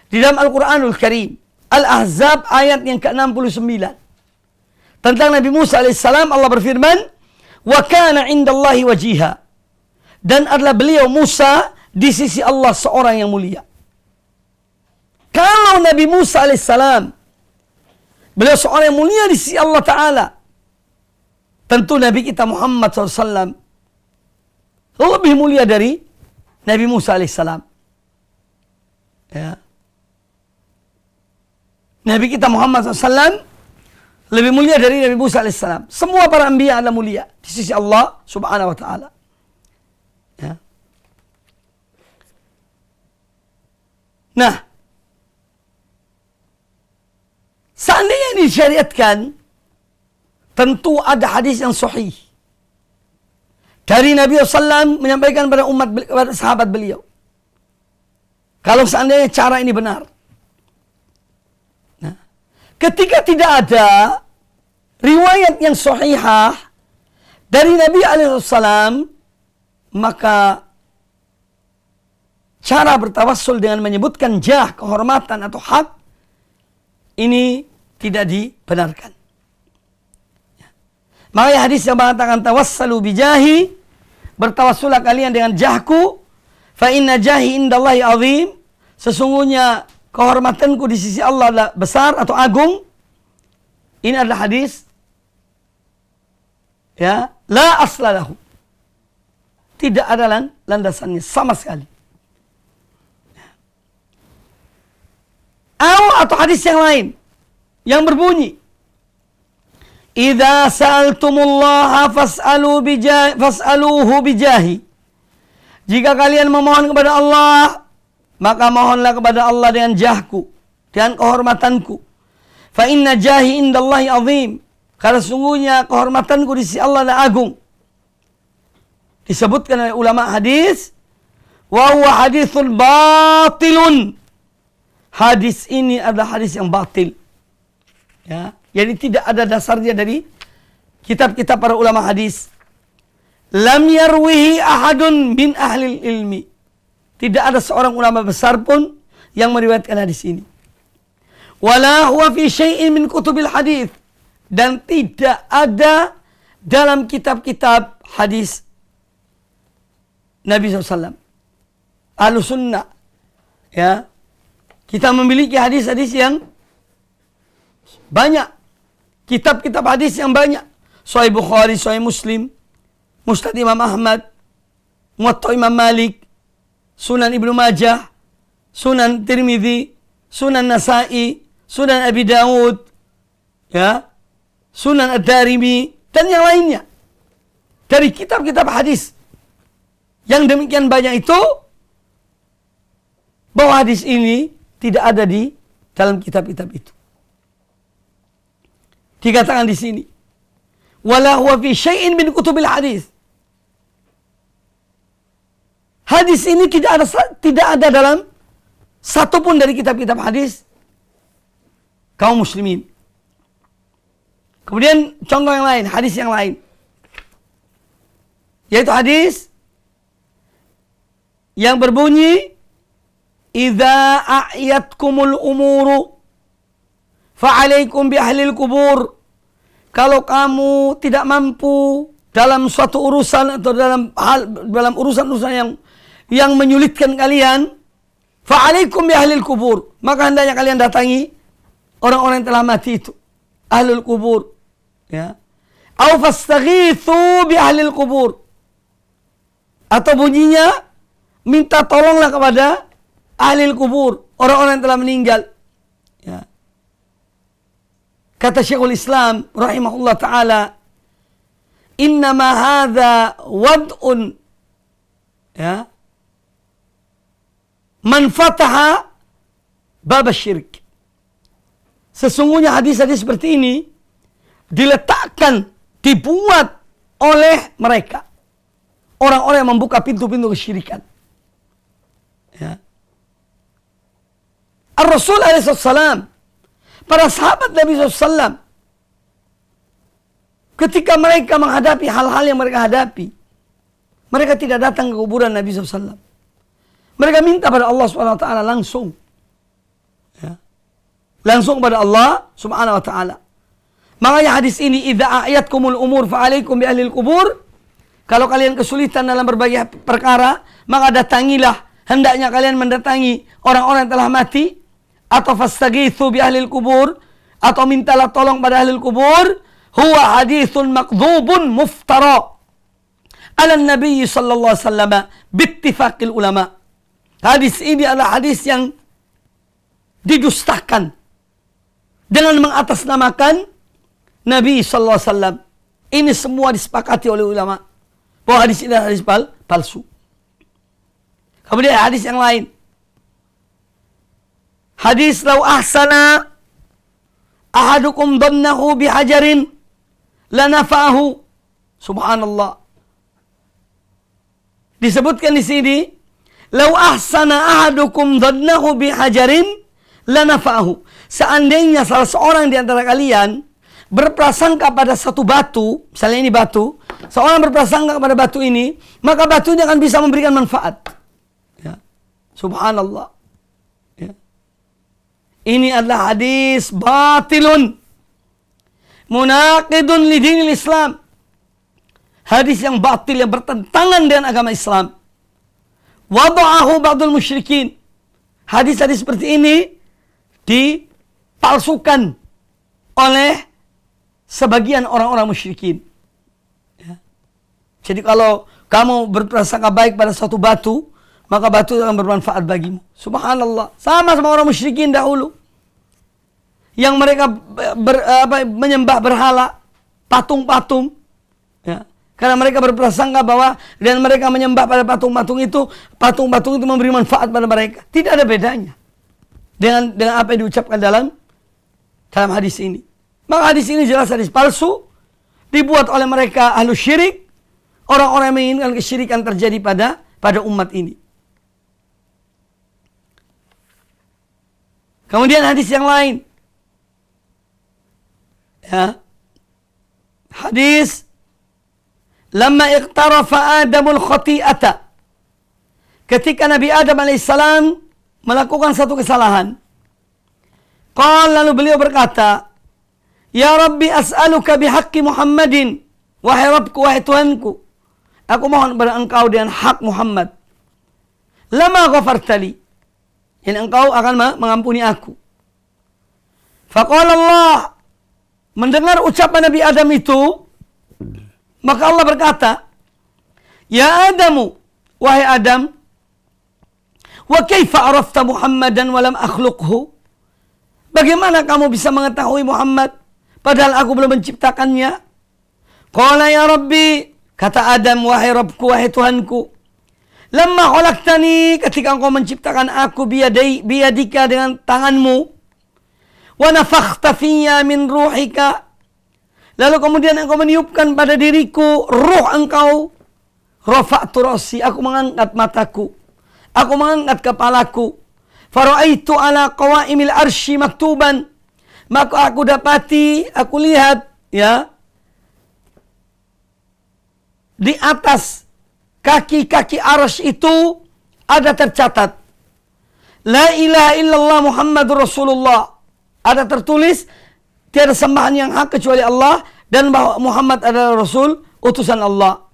di dalam Al-Quranul Karim. Al-Ahzab ayat yang ke-69. Tentang Nabi Musa alaihissalam Allah berfirman, "Wa kana 'indallahi wajiha." Dan adalah beliau Musa di sisi Allah seorang yang mulia. Kalau Nabi Musa alaihissalam beliau seorang yang mulia di sisi Allah Ta'ala, tentu Nabi kita Muhammad SAW lebih mulia dari Nabi Musa alaihissalam. Ya. Nabi kita Muhammad SAW lebih mulia dari Nabi Musa alaihissalam. Semua para anbiya adalah mulia di sisi Allah Subhanahu wa Ta'ala. Ya. Nah, seandainya disyariatkan, tentu ada hadis yang sahih dari Nabi SAW menyampaikan kepada umat, kepada sahabat beliau. Kalau seandainya cara ini benar. Nah, ketika tidak ada riwayat yang sahihah dari Nabi SAW, maka cara bertawassul dengan menyebutkan jah, kehormatan atau hak, ini tidak dibenarkan. Makanya hadis yang mengatakan tawassalu bijahi, bertawassulah kalian dengan jahku, fa inna jahi indallahi azim, sesungguhnya kehormatanku di sisi Allah adalah besar atau agung. Ini adalah hadis ya, la aslalahu, tidak ada landasannya sama sekali. Atau hadis yang lain yang berbunyi, "Idza sa'altumullaha fas'aluhu bijahi." Jika kalian memohon kepada Allah, maka mohonlah kepada Allah dengan jahku, dengan kehormatanku. Fa inna jahi indallahi azim, karena sungguhnya kehormatanku di sisi Allah adalah agung. Disebutkan oleh ulama hadis, wa huwa haditsun batilun. Hadis ini adalah hadis yang batil. Ya, jadi tidak ada dasarnya dari kitab-kitab para ulama hadis. Lam yarwihi ahadun min ahli ilmi. Tidak ada seorang ulama besar pun yang meriwayatkan hadis ini. Wala huwa fi syai'in min kutubil hadis. Dan tidak ada dalam kitab-kitab hadis Nabi SAW. Ahlus sunnah. Ya. Kita memiliki hadis-hadis yang banyak. Kitab-kitab hadis yang banyak. Sahih Bukhari, Sahih Muslim, Musnad Imam Ahmad, Muwatta Imam Malik, Sunan Ibnu Majah, Sunan Tirmidzi, Sunan Nasa'i, Sunan Abi Dawud, ya, Sunan Ad-Darimi, dan yang lainnya. Dari kitab-kitab hadis yang demikian banyak itu, bahwa hadis ini tidak ada di dalam kitab-kitab itu. Dikatakan di sini, wala huwa fi syai'in min kutubil hadis. Hadis ini tidak ada dalam satu pun dari kitab-kitab hadis kaum muslimin. Kemudian contoh yang lain, hadis yang lain, yaitu hadis yang berbunyi, "Idza a'yatkumul umuru fa'alaikum bi ahlil kubur." Kalau kamu tidak mampu dalam suatu urusan atau dalam urusan-urusan yang menyulitkan kalian, fa'alaikum bi ahlil kubur, maka hendaknya kalian datangi orang-orang yang telah mati itu, ahlul kubur, ya. Au fastaghitsu bi ahlil kubur, atau bunyinya minta tolonglah kepada ahlil kubur, orang-orang yang telah meninggal, ya. Kata Syekhul Islam rahimahullah ta'ala, innama hadha wad'un, ya, man fataha bab syirik. Sesungguhnya hadis-hadis seperti ini diletakkan dibuat oleh mereka. Orang-orang yang membuka pintu-pintu kesyirikan. Ya. Ar-Rasul alaihissalam, para sahabat Nabi SAW, ketika mereka menghadapi hal-hal yang mereka hadapi, mereka tidak datang ke kuburan Nabi SAW. Mereka minta pada Allah SWT langsung. Ya. Langsung pada Allah Subhanahu wa ta'ala. Makanya hadis ini, idza a'yatkumul umur fa'alaikum bi ahlil kubur. Kalau kalian kesulitan dalam berbagai perkara, maka datangilah, hendaknya kalian mendatangi orang-orang yang telah mati, atau fastaghitsu bi ahlil kubur, atau mintalah tolong pada ahlil kubur. Huwa haditsun makdzubun muftara ala Nabi sallallahu alaihi wasallam bittifaqil ulama. Hadis ini adalah hadis yang didustakan dengan mengatasnamakan Nabi sallallahu alaihi wasallam. Ini semua disepakati oleh ulama bahwa hadis ini adalah hadis palsu. Kemudian hadis yang lain. Hadis lau ahsana ahadukum dhannahu bihajarin lanafa'ahu. Subhanallah. Disebutkan di sini, lau ahsana ahadukum dhannahu bihajarin lanafa'ahu. Seandainya salah seorang di antara kalian berprasangka pada satu batu, misalnya ini batu, seorang berprasangka kepada batu ini, maka batunya akan bisa memberikan manfaat. Ya. Subhanallah. Ya. Ini adalah hadis batilun, munaqidun li dinil Islam. Hadis yang batil, yang bertentangan dengan agama Islam. Wada'ahu ba'dul musyrikin. Hadis-hadis seperti ini dipalsukan oleh sebagian orang-orang musyrikin. Ya. Jadi kalau kamu berprasangka baik pada suatu batu, maka batu akan bermanfaat bagimu. Subhanallah. Sama orang musyrikin dahulu, yang mereka menyembah berhala, patung-patung. Ya. Karena mereka berprasangka bahwa dan mereka menyembah pada patung-patung itu memberi manfaat pada mereka. Tidak ada bedanya dengan apa yang diucapkan dalam hadis ini. Maka hadis ini jelas hadis palsu, dibuat oleh mereka ahlu syirik, orang-orang yang menginginkan kesyirikan terjadi pada umat ini. Kemudian hadis yang lain. Ya. Hadis lamma iqtarafa Adamul khati'ata. Ketika Nabi Adam alaihissalam melakukan satu kesalahan, lalu beliau berkata, Ya Rabbi as'aluka bihaqqi Muhammadin. Wahai Rabbku, wahai Tuhanku, aku mohon kepada engkau dengan hak Muhammad. Lama ghafartali, yang engkau akan mengampuni aku. Faqala Allah, mendengar ucapan Nabi Adam itu, maka Allah berkata, Ya Adamu, wahai Adam, wa kaifa arafta Muhammadan wa lam akhluqhu? Bagaimana kamu bisa mengetahui Muhammad padahal aku belum menciptakannya? Qala ya Rabbi, kata Adam, wahai Rabbku, wahai Tuhanku, lamma khalaqtani, ketika engkau menciptakan aku biyadika dengan tanganmu, wa nafakhta fiyya min ruhika, lalu kemudian engkau meniupkan pada diriku ruh engkau, rafa'tu ra'si, aku mengangkat mataku, aku mengangkat kepalaku, fara'aitu ala qawaimil arsy maktuban, maka aku dapati, aku lihat, ya, di atas kaki-kaki arsy itu ada tercatat, La ilaha illallah Muhammadur Rasulullah. Ada tertulis, tiada sembahan yang hak kecuali Allah, dan bahwa Muhammad adalah Rasul, utusan Allah.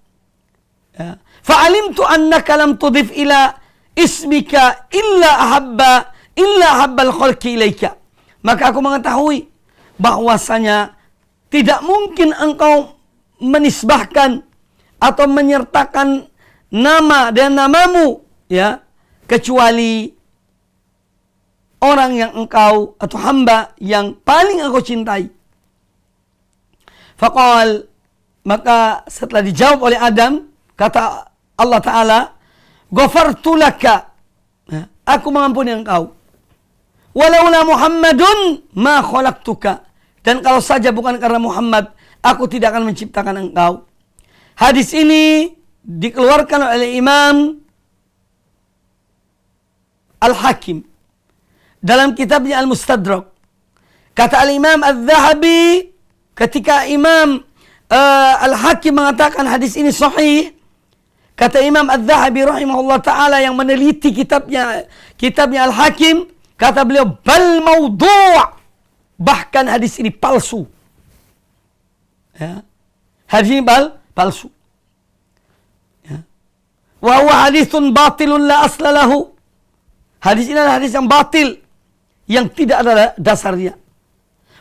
Ya. Fa'alimtu annaka lam tudif ila ismika illa ahabbal khalqi ilaika. Maka aku mengetahui bahwasanya tidak mungkin engkau menisbahkan atau menyertakan nama dan namamu, ya, kecuali orang yang engkau atau hamba yang paling engkau cintai. Faqal, maka setelah dijawab oleh Adam, kata Allah Ta'ala, Ghafartu laka, aku mengampuni engkau. Walaula Muhammadun ma khalaqtuka, dan kalau saja bukan karena Muhammad, aku tidak akan menciptakan engkau. Hadis ini dikeluarkan oleh Imam Al-Hakim dalam kitabnya Al-Mustadrak. Kata Al-Imam Al-Zahabi, ketika Imam Al-Hakim mengatakan hadis ini sahih, kata Imam Al-Zahabi rahimahullah ta'ala yang meneliti kitabnya Al-Hakim, kata beliau, bal maudhu', bahkan hadis ini palsu. Ya. Hadis ini palsu. Ya. Wa huwa hadithun batilun la asla lahu. Hadis ini adalah hadis yang batil, yang tidak ada dasarnya.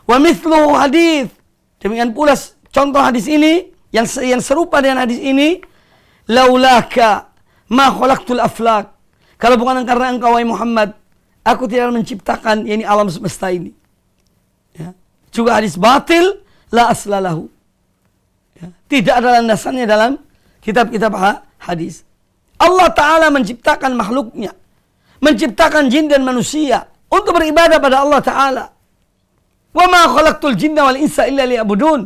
Wa mithluhu hadis, demikian pula contoh hadis ini yang serupa dengan hadis ini, laulaka ma khalaqtul aflak, kalau bukan karena engkau wahai Muhammad, aku tidak menciptakan yakni alam semesta ini. Ya. Juga hadis batil, la aslalahu. Ya. Tidak ada landasannya dalam kitab-kitab hadis. Allah Ta'ala menciptakan makhluknya, menciptakan jin dan manusia untuk beribadah pada Allah Ta'ala. Wa ma khalaqtul jinna wal insa illa liya'budun.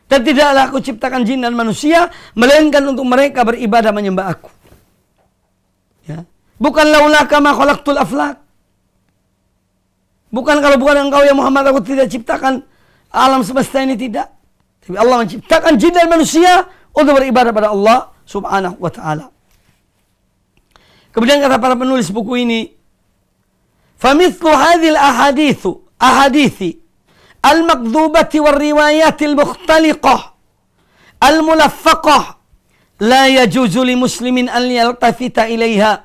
Dan tidaklah aku ciptakan jin dan manusia melainkan untuk mereka beribadah menyembah aku. Ya. Bukan laulaka ma khalaqtul aflak. Bukan kalau bukan engkau ya Muhammad aku tidak ciptakan alam semesta ini, tidak. Tapi Allah menciptakan jin dan manusia untuk beribadah pada Allah Subhanahu wa ta'ala. Kemudian kata para penulis buku ini, famithlu hadhil ahadithi al-makdhubati wal riwayatil mukhtaliqah al-mulaffaqah la yajuzu li muslimin an yaltafita ilaiha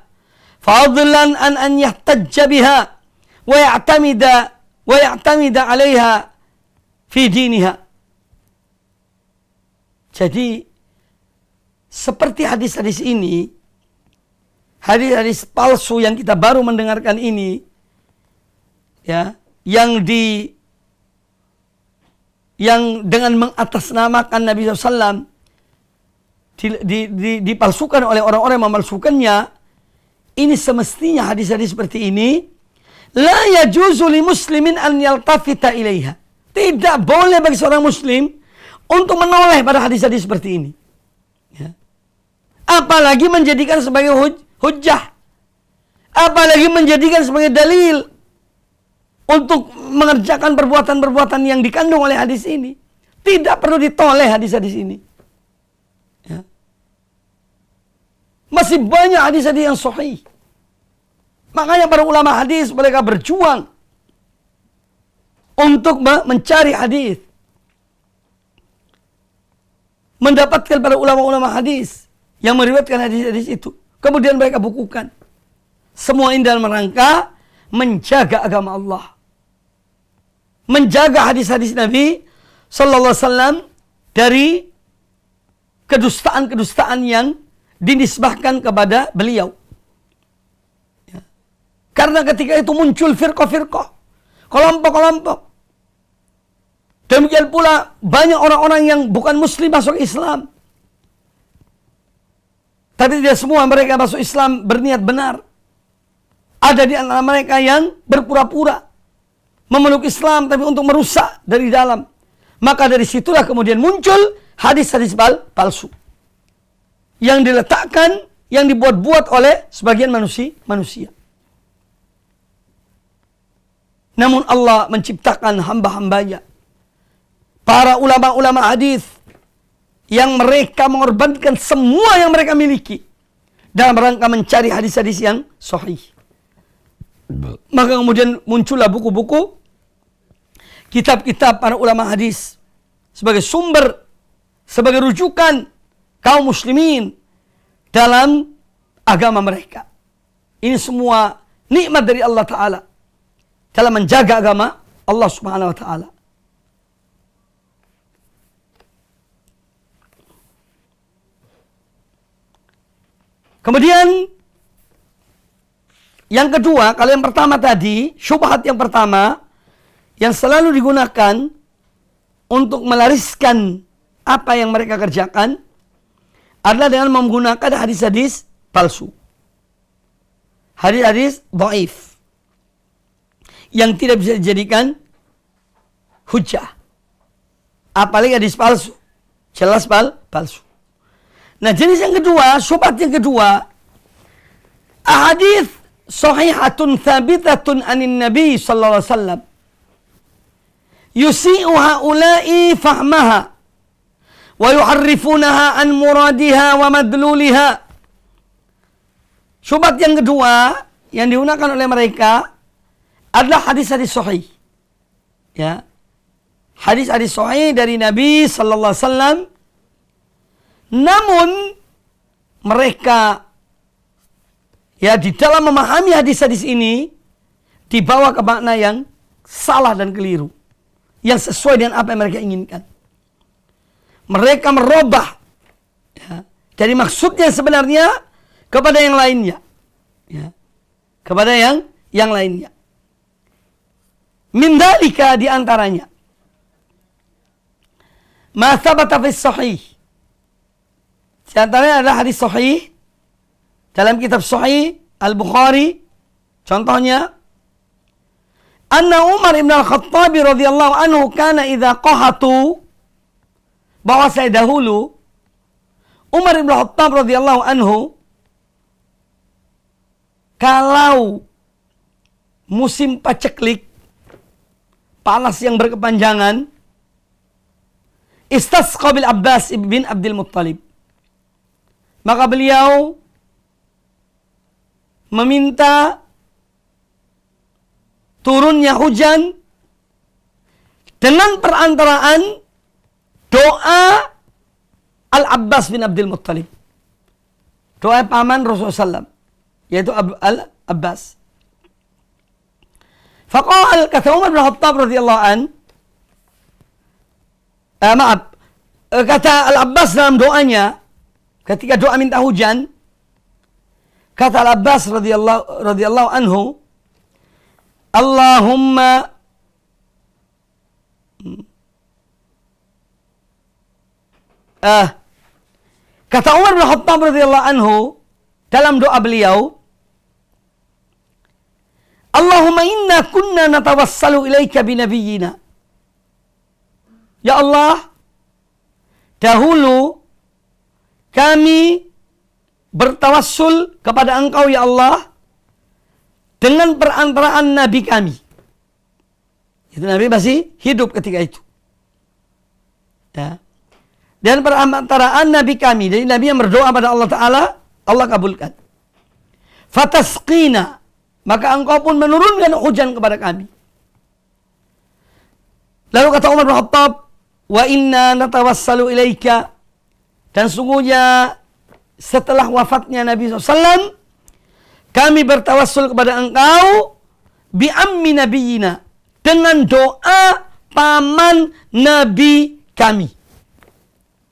fadlan an yahtajja biha wa ya'tamida 'alaiha fi diniha. Jadi seperti hadis-hadis ini, hadis-hadis palsu yang kita baru mendengarkan ini, ya, yang dengan mengatasnamakan Nabi SAW dipalsukan oleh orang-orang yang memalsukannya, ini semestinya hadis-hadis seperti ini la yajuzu li muslimin an yaltafita ilaiha. Tidak boleh bagi seorang muslim untuk menoleh pada hadis-hadis seperti ini. Ya. Apalagi menjadikan sebagai hujjah. Apalagi menjadikan sebagai dalil untuk mengerjakan perbuatan-perbuatan yang dikandung oleh hadis ini. Tidak perlu ditoleh hadis-hadis ini. Ya. Masih banyak hadis-hadis yang sahih. Makanya para ulama hadis mereka berjuang untuk mencari hadis. Mendapatkan para ulama-ulama hadis yang meriwayatkan hadis-hadis itu. Kemudian mereka bukukan. Semua ini dalam rangka menjaga agama Allah. Menjaga hadis-hadis Nabi Sallallahu Alaihi Wasallam dari kedustaan-kedustaan yang dinisbahkan kepada beliau. Ya. Karena ketika itu muncul firqah-firqah, kelompok-kelompok. Demikian pula banyak orang-orang yang bukan muslim masuk Islam. Tapi tidak semua mereka masuk Islam berniat benar. Ada di antara mereka yang berpura-pura memeluk Islam tapi untuk merusak dari dalam. Maka dari situlah kemudian muncul hadis-hadis palsu yang diletakkan, yang dibuat-buat oleh sebagian manusia. Namun Allah menciptakan hamba-hambanya, para ulama-ulama hadis, yang mereka mengorbankan semua yang mereka miliki dalam rangka mencari hadis-hadis yang sahih. Maka kemudian muncullah buku-buku, kitab-kitab para ulama hadis sebagai sumber, sebagai rujukan kaum muslimin dalam agama mereka. Ini semua nikmat dari Allah Ta'ala dalam menjaga agama Allah Subhanahu Wa Ta'ala. Kemudian yang kedua, kalau yang pertama tadi, syubhat yang pertama yang selalu digunakan untuk melariskan apa yang mereka kerjakan adalah dengan menggunakan hadis-hadis palsu. Hadis-hadis dhaif yang tidak bisa dijadikan hujjah Apalagi hadis palsu. Jelas palsu. Nah, jenis yang kedua, syubhat yang kedua, ahadits sahihatun thabitatun anin nabi sallallahu alaihi wasallam yusi'u haula'i fahmaha wa yuharrifunaha an muradiha wa madluliha. Syubhat yang kedua yang digunakan oleh mereka adalah hadis-hadis sahih. Ya. Hadis-hadis sahih dari Nabi sallallahu alaihi wasallam, namun mereka di dalam memahami hadis-hadis ini dibawa ke makna yang salah dan keliru, yang sesuai dengan apa yang mereka inginkan. Mereka merubah dari maksudnya sebenarnya kepada yang lainnya, kepada yang lainnya. Min dzalika, di antaranya ma thabata fi sahih. Di antaranya adalah hadis sahih dalam kitab Sahih Al-Bukhari. Contohnya, anna Umar ibn Al-Khattab radhiyallahu anhu kana idza qahatu, bahwa saya dahulu Umar ibn Al-Khattab radhiyallahu anhu kalau musim paceklik, panas yang berkepanjangan, istasqa bil Abbas bin Abdul Muttalib, maka beliau meminta turunnya hujan dengan perantaraan doa Al-Abbas bin Abdul Muttalib, doa paman Rasulullah SAW, yaitu Al-Abbas. Faqal, kata Umar bin Khattab radhiyallahu an, kata Al-Abbas dalam doanya ketika doa minta hujan, kata Al-Abbas radhiyallahu anhu, Allahumma kata Umar bin Khattab radhiyallahu anhu dalam doa beliau, Allahumma inna kunna natawassalu ilaika binabiyyina. Ya Allah, dahulu kami bertawassul kepada Engkau ya Allah dengan perantaraan Nabi kami. Itu Nabi masih hidup ketika itu. Ya. Dan perantaraan Nabi kami. Jadi Nabi yang berdoa pada Allah Ta'ala, Allah kabulkan. Fatasqina, maka Engkau pun menurunkan hujan kepada kami. Lalu kata Umar bin Khattab, wa inna natawassalu ilaika, dan sungguhnya setelah wafatnya Nabi SAW, kami bertawassul kepada Engkau bi ammi nabiyina, dengan doa paman Nabi kami.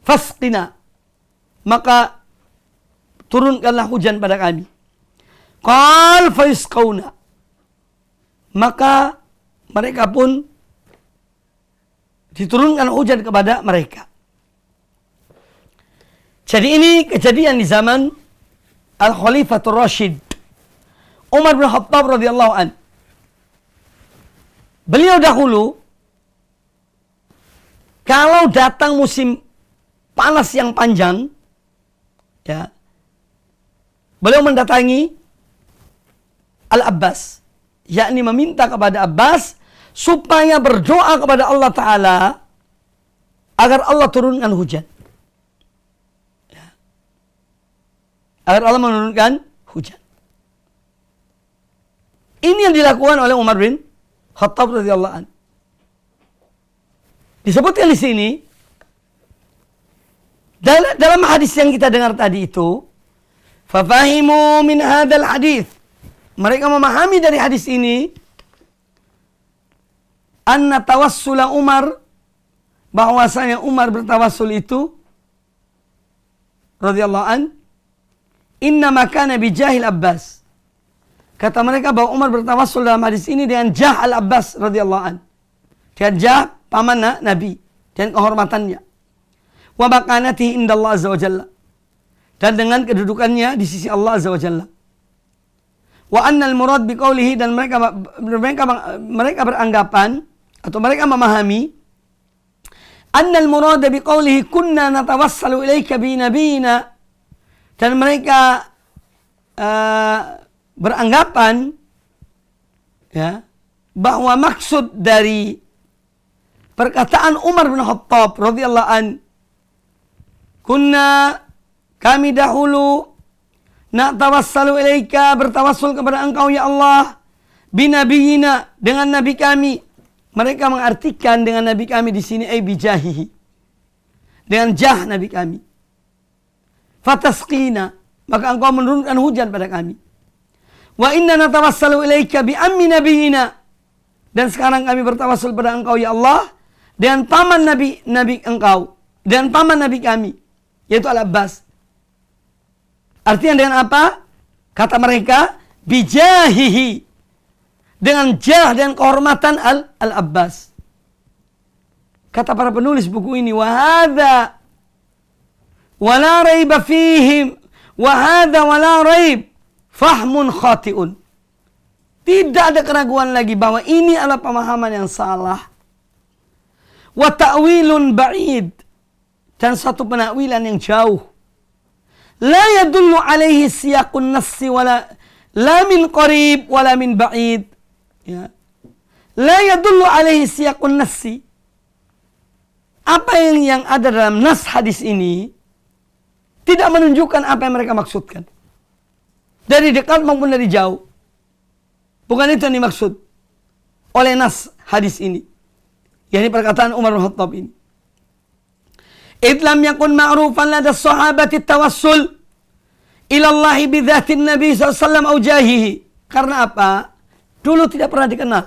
Fasqina, maka turunkanlah hujan pada kami. Qal fayusqauna, maka mereka pun diturunkan hujan kepada mereka. Jadi ini kejadian di zaman Al-Khalifatul Rashid Umar bin Khattab radhiyallahu an. Beliau dahulu kalau datang musim panas yang panjang, ya, beliau mendatangi Al-Abbas, yakni meminta kepada Abbas supaya berdoa kepada Allah Ta'ala agar Allah turunkan hujan. Ya. Agar Allah menurunkan hujan. Ini yang dilakukan oleh Umar bin Khattab radhiyallahu anhu. Disebutkan di sini dalam hadis yang kita dengar tadi itu, fafahimu min hadzal hadis, mereka memahami dari hadis ini anna tawassula Umar, bahwasanya Umar bertawassul itu radhiyallahu an inna makana bijahil Abbas. Kata mereka bahwa Umar bertawassul dalam hadis ini dengan jah Al-Abbas radhiyallahu an, dengan jah paman Nabi dan kehormatannya. Wa makanatihi indallah azza wa jalla, dan dengan kedudukannya di sisi Allah azza wa jalla. Wa annal murad biqaulihi, dan mereka beranggapan atau mereka memahami annal murada biqaulihi kunna natawassalu ilaika bi nabiyina, dan mereka beranggapan ya bahwa maksud dari perkataan Umar bin Khattab radhiyallahu an, kunna, kami dahulu, natawassalu ilaika, bertawassul kepada engkau ya Allah, binabiyina, dengan nabi kami. Mereka mengartikan dengan nabi kami di sini ay bijahihi, dengan jah nabi kami. Fatasqina, maka engkau menurunkan hujan pada kami. Wa inna natawassalu ilaika bi ammi nabiyina, dan sekarang kami bertawassul pada engkau ya Allah dengan paman nabi engkau, dan paman nabi kami, yaitu Al-Abbas. Artinya dengan apa? Kata mereka, bijahihi, dengan jah dan kehormatan Al-Abbas. Kata para penulis buku ini, wahada wala raiba fihim, wahada wala raib, fahmun khati'un. Tidak ada keraguan lagi bahwa ini adalah pemahaman yang salah. Wa ta'wilun ba'id, dan satu penakwilan yang jauh. La yadullu alaihi siyaqun nassi wala la min qarib wala min ba'id. Ya. La yadullu alaihi siyaqun nassi. Apa yang ada dalam nas hadis ini tidak menunjukkan apa yang mereka maksudkan. Dari dekat maupun dari jauh. Bukan itu yang dimaksud oleh nas hadis ini. Yakni perkataan Umar bin Khattab ini. Idlam yakun ma'rufan lada sahabati tawassul ilallahi bidhatin Nabi SAW au jahihi. Karena apa? Dulu tidak pernah dikenal.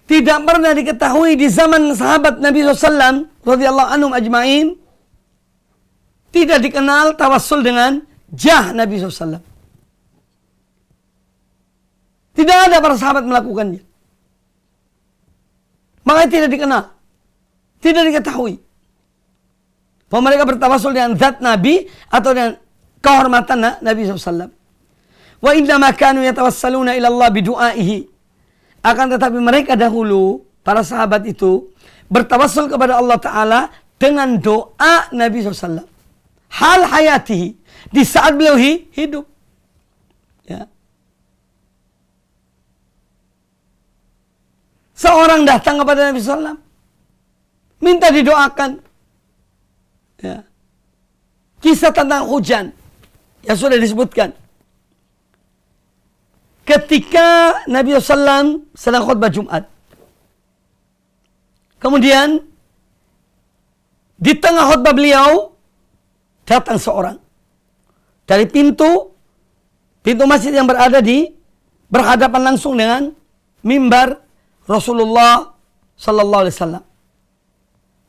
Tidak pernah diketahui di zaman sahabat Nabi SAW radhiyallahu anhum ajma'in. Tidak dikenal tawassul dengan jah Nabi SAW. Tidak ada para sahabat melakukannya. Makanya tidak dikenal. Tidak diketahui. Bahwa mereka bertawassul dengan zat Nabi atau dengan kehormatan Nabi SAW. Wa innama kanu yatawassaluna ila Allah bidu'aihi. Akan tetapi mereka dahulu, para sahabat itu, bertawassul kepada Allah Ta'ala dengan doa Nabi SAW. Hal hayatihi. Di saat beliau hidup. Ya. Seorang datang kepada Nabi SAW, minta didoakan. Ya. Kisah tentang hujan yang sudah disebutkan. Ketika Nabi SAW sedang khutbah Jumat. Kemudian, di tengah khutbah beliau, datang seorang. Dari pintu masjid yang berada berhadapan langsung dengan mimbar Rasulullah Sallallahu Alaihi Wasallam.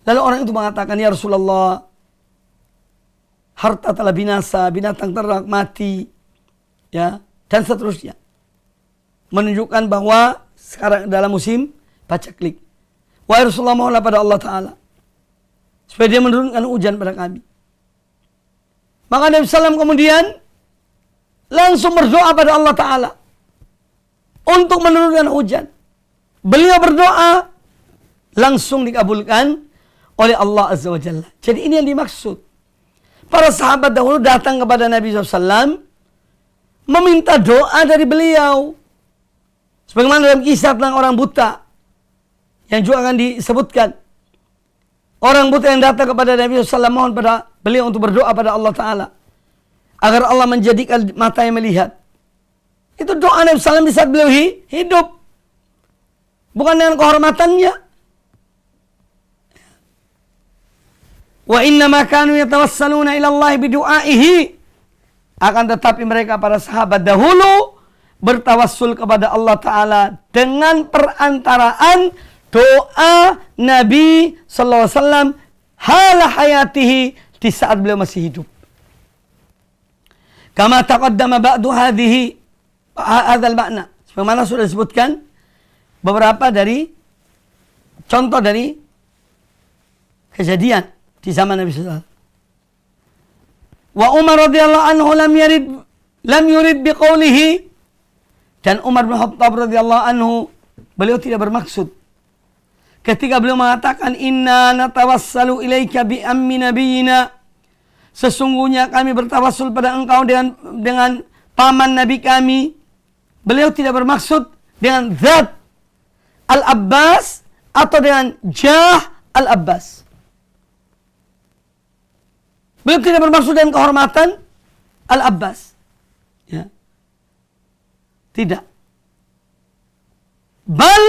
Lalu orang itu mengatakan, ya Rasulullah, harta telah binasa, binatang ternak mati, ya, dan seterusnya. Menunjukkan bahwa sekarang dalam musim paceklik. Wahai Rasulullah, mohonlah pada Allah Ta'ala supaya dia menurunkan hujan pada kami. Maka Nabi SAW kemudian langsung berdoa pada Allah Ta'ala untuk menurunkan hujan. Beliau berdoa, langsung dikabulkan oleh Allah Azza wa Jalla. Jadi ini yang dimaksud. Para sahabat dahulu datang kepada Nabi SAW, meminta doa dari beliau. Sebagaimana dalam kisah tentang orang buta, yang juga akan disebutkan. Orang buta yang datang kepada Nabi SAW, mohon pada beliau untuk berdoa pada Allah Ta'ala. Agar Allah menjadikan mata yang melihat. Itu doa Nabi SAW di saat beliau hidup. Bukan dengan kehormatannya. Wa innama kanu yatawassaluna ila Allah bidu'aihi. Akan tetapi mereka para sahabat dahulu bertawassul kepada Allah Ta'ala dengan perantaraan doa Nabi sallallahu alaihi wasallam hala hayatihi, di saat beliau masih hidup. Kama taqaddama ba'du hadhihi hadzal makna. Sebagaimana sudah disebutkan beberapa dari contoh dari kejadian di zaman Nabi sallallahu alaihi wasallam. Wa Umar radhiyallahu anhu lam yurid biqaulihi, dan Umar bin Khattab radhiyallahu anhu beliau tidak bermaksud ketika beliau mengatakan inna natawassalu ilaika bi ammi nabiyina, sesungguhnya kami bertawassul pada engkau dengan paman nabi kami. Beliau tidak bermaksud dengan zat Al-Abbas atau dengan jah Al-Abbas. Beliau tidak bermaksud dengan kehormatan Al-Abbas. Ya. Tidak. Bal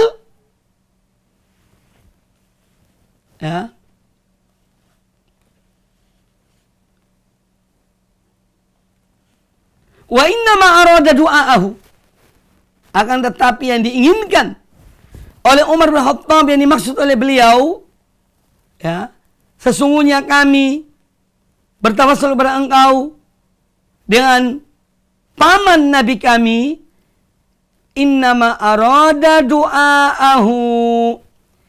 ya. Wa inna ma arada du'aahu. Akan tetapi yang diinginkan oleh Umar bin Khattab, yang dimaksud oleh beliau, ya, sesungguhnya kami bertawassul kepada engkau dengan paman nabi kami. Innama arada du'aahu.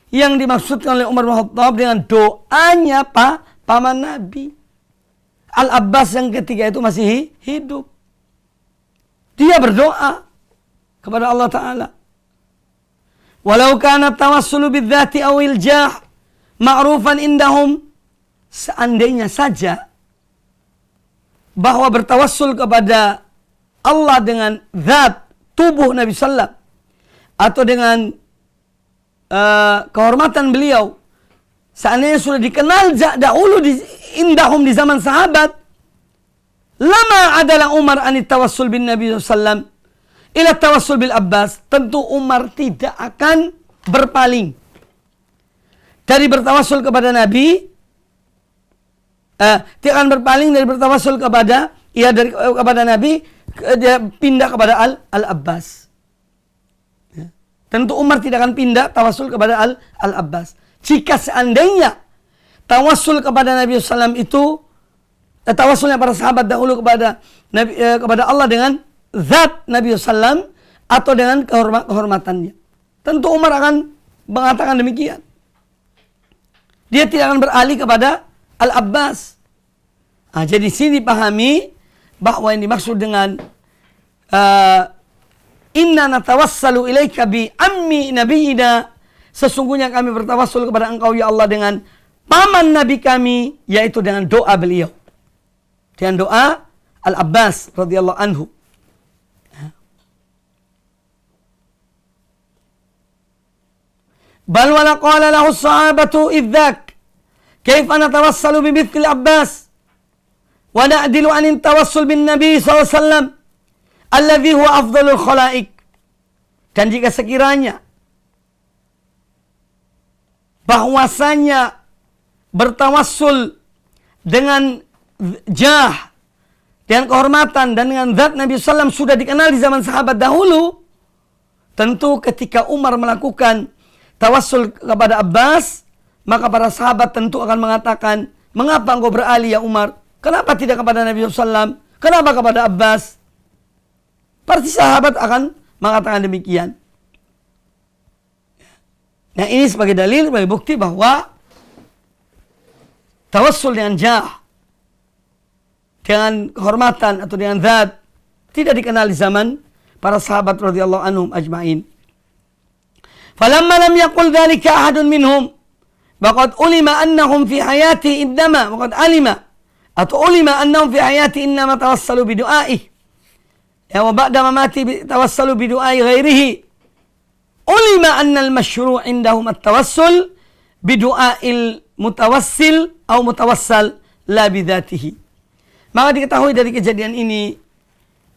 Yang dimaksudkan oleh Umar bin Khattab dengan doanya paman nabi. Al-Abbas yang ketiga itu masih hidup. Dia berdoa kepada Allah Ta'ala. Walau kana tawassulu bidzati awil jah ma'rufan indahum. Seandainya saja bahwa bertawassul kepada Allah dengan zat tubuh Nabi Sallam atau dengan kehormatan beliau, seandainya sudah dikenal dahulu indahum di zaman sahabat, lama adalah Umar anit tawassul bin Nabi Sallam ila tawassul bil Abbas. Tentu Umar tidak akan berpaling dari bertawassul kepada Nabi, tidak akan berpaling dari bertawassul kepada kepada Nabi, dia pindah kepada Al-Abbas. Ya. Tentu Umar tidak akan pindah tawassul kepada Al-Abbas. Jika seandainya tawassul kepada Nabi Sallam itu tawassulnya para sahabat dahulu kepada Nabi, kepada Allah dengan zat Nabi Sallam atau dengan kehormatannya, tentu Umar akan mengatakan demikian. Dia tidak akan beralih kepada Al-Abbas. Jadi sini dipahami bahwa yang dimaksud dengan inna natawassalu ilaika bi ammi nabiyina, sesungguhnya kami bertawassul kepada engkau ya Allah dengan paman nabi kami, yaitu dengan doa beliau, dengan doa Al-Abbas radhiyallahu anhu. Bal wala qala lahu as-sahabatu idzak kaifa natawassalu bi mithli Abbas wa na'dilu an tawassul bin Nabi sallallahu alaihi wasallam alladhi huwa afdalul khalaik. Dan jika sekiranya bahwasanya bertawassul dengan jah, dengan kehormatan dan dengan zat Nabi sallam sudah dikenal di zaman sahabat dahulu, tentu ketika Umar melakukan tawassul kepada Abbas, maka para sahabat tentu akan mengatakan, mengapa engkau beralih ya Umar? Kenapa tidak kepada Nabi SAW? Kenapa kepada Abbas? Pasti sahabat akan mengatakan demikian. Nah, ini sebagai dalil, sebagai bukti bahwa tawassul dengan jah, dengan kehormatan atau dengan zat, tidak dikenal di zaman para sahabat radhiyallahu anhum ajma'in. Falamma lam yaqul dhalika ahadun minhum waqad ulima annahum fi hayati innama waqad alima atau ulima annahum fi hayati innama tawassalu bi du'aihi ya wa ba'da mamati tawassalu bi du'ai ghairihi, ulima anna al-mashru' indahum at-tawassul bi du'ail mutawassil atau mutawassal la bi dzatihi. Maka diketahui dari kejadian ini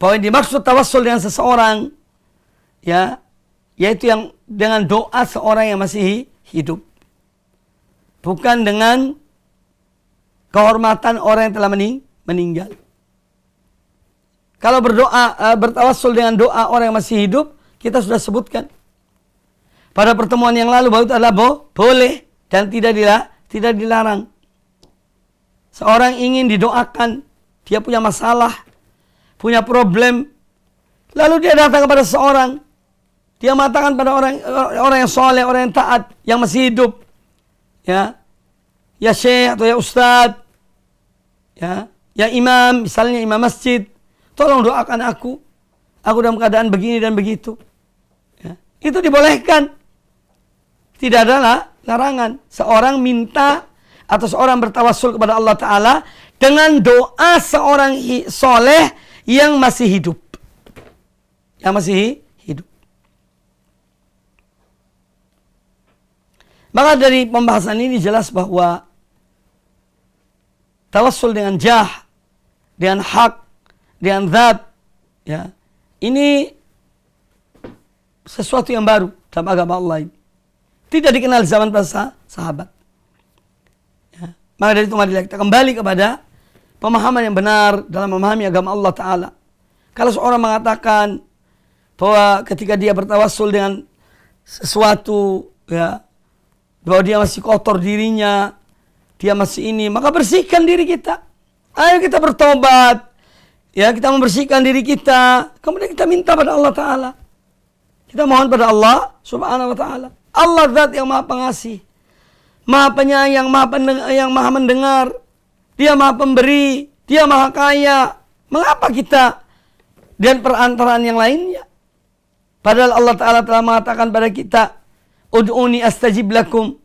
bahwa yang dimaksud tawassul dengan seseorang, ya, yaitu yang dengan doa seorang yang masih hidup, bukan dengan kehormatan orang yang telah meninggal. Kalau berdoa, bertawassul dengan doa orang yang masih hidup, kita sudah sebutkan pada pertemuan yang lalu bahwa itu adalah boleh dan tidak dilarang. Seorang ingin didoakan, dia punya masalah, punya problem, lalu dia datang kepada seorang, dia mengatakan pada orang yang soleh, orang yang taat, yang masih hidup, ya syekh atau ya ustadz, ya imam, misalnya imam masjid, tolong doakan aku dalam keadaan begini dan begitu. Ya, itu dibolehkan, tidak larangan seorang minta atau seorang bertawassul kepada Allah Ta'ala dengan doa seorang soleh yang masih hidup. Yang masih hidup. Maka dari pembahasan ini jelas bahwa tawassul dengan jah, dengan hak, dengan zat, ya, ini sesuatu yang baru dalam agama Allah ini. Tidak dikenal zaman para sahabat. Ya. Maka dari itu marilah kita kembali kepada pemahaman yang benar dalam memahami agama Allah Ta'ala. Kalau seorang mengatakan bahwa ketika dia bertawassul dengan sesuatu, ya, bahwa dia masih kotor dirinya, dia masih ini, maka bersihkan diri kita. Ayo kita bertobat. Ya, kita membersihkan diri kita. Kemudian kita minta pada Allah Ta'ala. Kita mohon pada Allah Subhanahu wa Ta'ala. Allah zat yang maha pengasih, maha penyayang, yang maha mendengar. Dia maha pemberi, dia maha kaya. Mengapa kita dan perantaraan yang lainnya? Padahal Allah Ta'ala telah mengatakan pada kita, Ud'uni astajib lakum.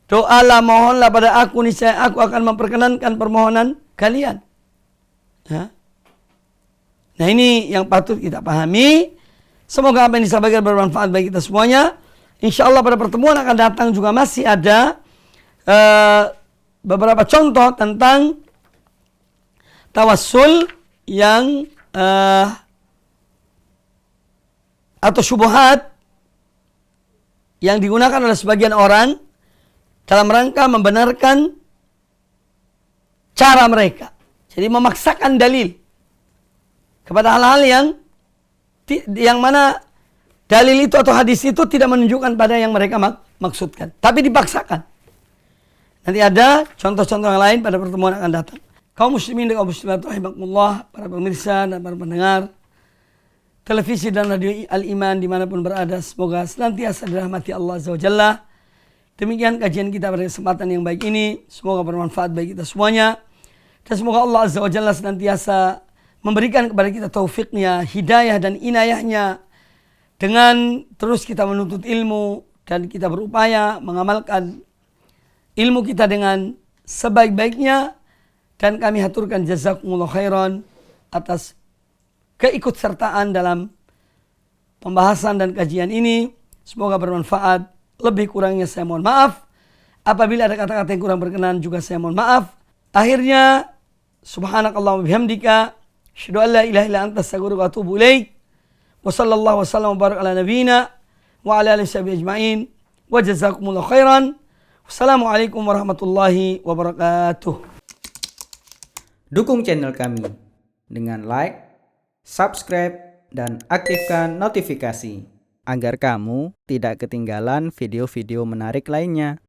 Doalah, mohonlah pada aku, niscaya aku akan memperkenankan permohonan kalian. Ya. Nah, ini yang patut kita pahami. Semoga apa yang disampaikan bermanfaat bagi kita semuanya. Insya Allah pada pertemuan akan datang juga masih ada beberapa contoh tentang tawassul yang atau syubhat yang digunakan oleh sebagian orang dalam rangka membenarkan cara mereka. Jadi memaksakan dalil kepada hal-hal yang mana dalil itu atau hadis itu tidak menunjukkan pada yang mereka maksudkan, tapi dipaksakan. Nanti ada contoh-contoh yang lain pada pertemuan akan datang. Kaum muslimin dan kaum muslimat rahimakumullah, para pemirsa dan para pendengar televisi dan radio Al-Iman dimanapun berada, semoga senantiasa dirahmati Allah Azza wa Jalla. Demikian kajian kita pada kesempatan yang baik ini, semoga bermanfaat bagi kita semuanya. Dan semoga Allah Azza wa Jalla senantiasa memberikan kepada kita taufiknya, hidayah dan inayahnya dengan terus kita menuntut ilmu dan kita berupaya mengamalkan ilmu kita dengan sebaik-baiknya. Dan kami haturkan jazakumullah khairan atas keikutsertaan dalam pembahasan dan kajian ini. Semoga bermanfaat. Lebih kurangnya saya mohon maaf. Apabila ada kata-kata yang kurang berkenan juga saya mohon maaf. Akhirnya, subhanakallahumma bihamdika, asyhadu an la ilaha illa anta, astaghfiruka wa atubu ilaik. Wa sallallahu wa sallam wa barak ala nabiyyina wa ala alihi washabihi ajma'in. Wa jazakumullah khairan. Wassalamualaikum warahmatullahi wabarakatuh. Dukung channel kami dengan like, subscribe, dan aktifkan notifikasi agar kamu tidak ketinggalan video-video menarik lainnya.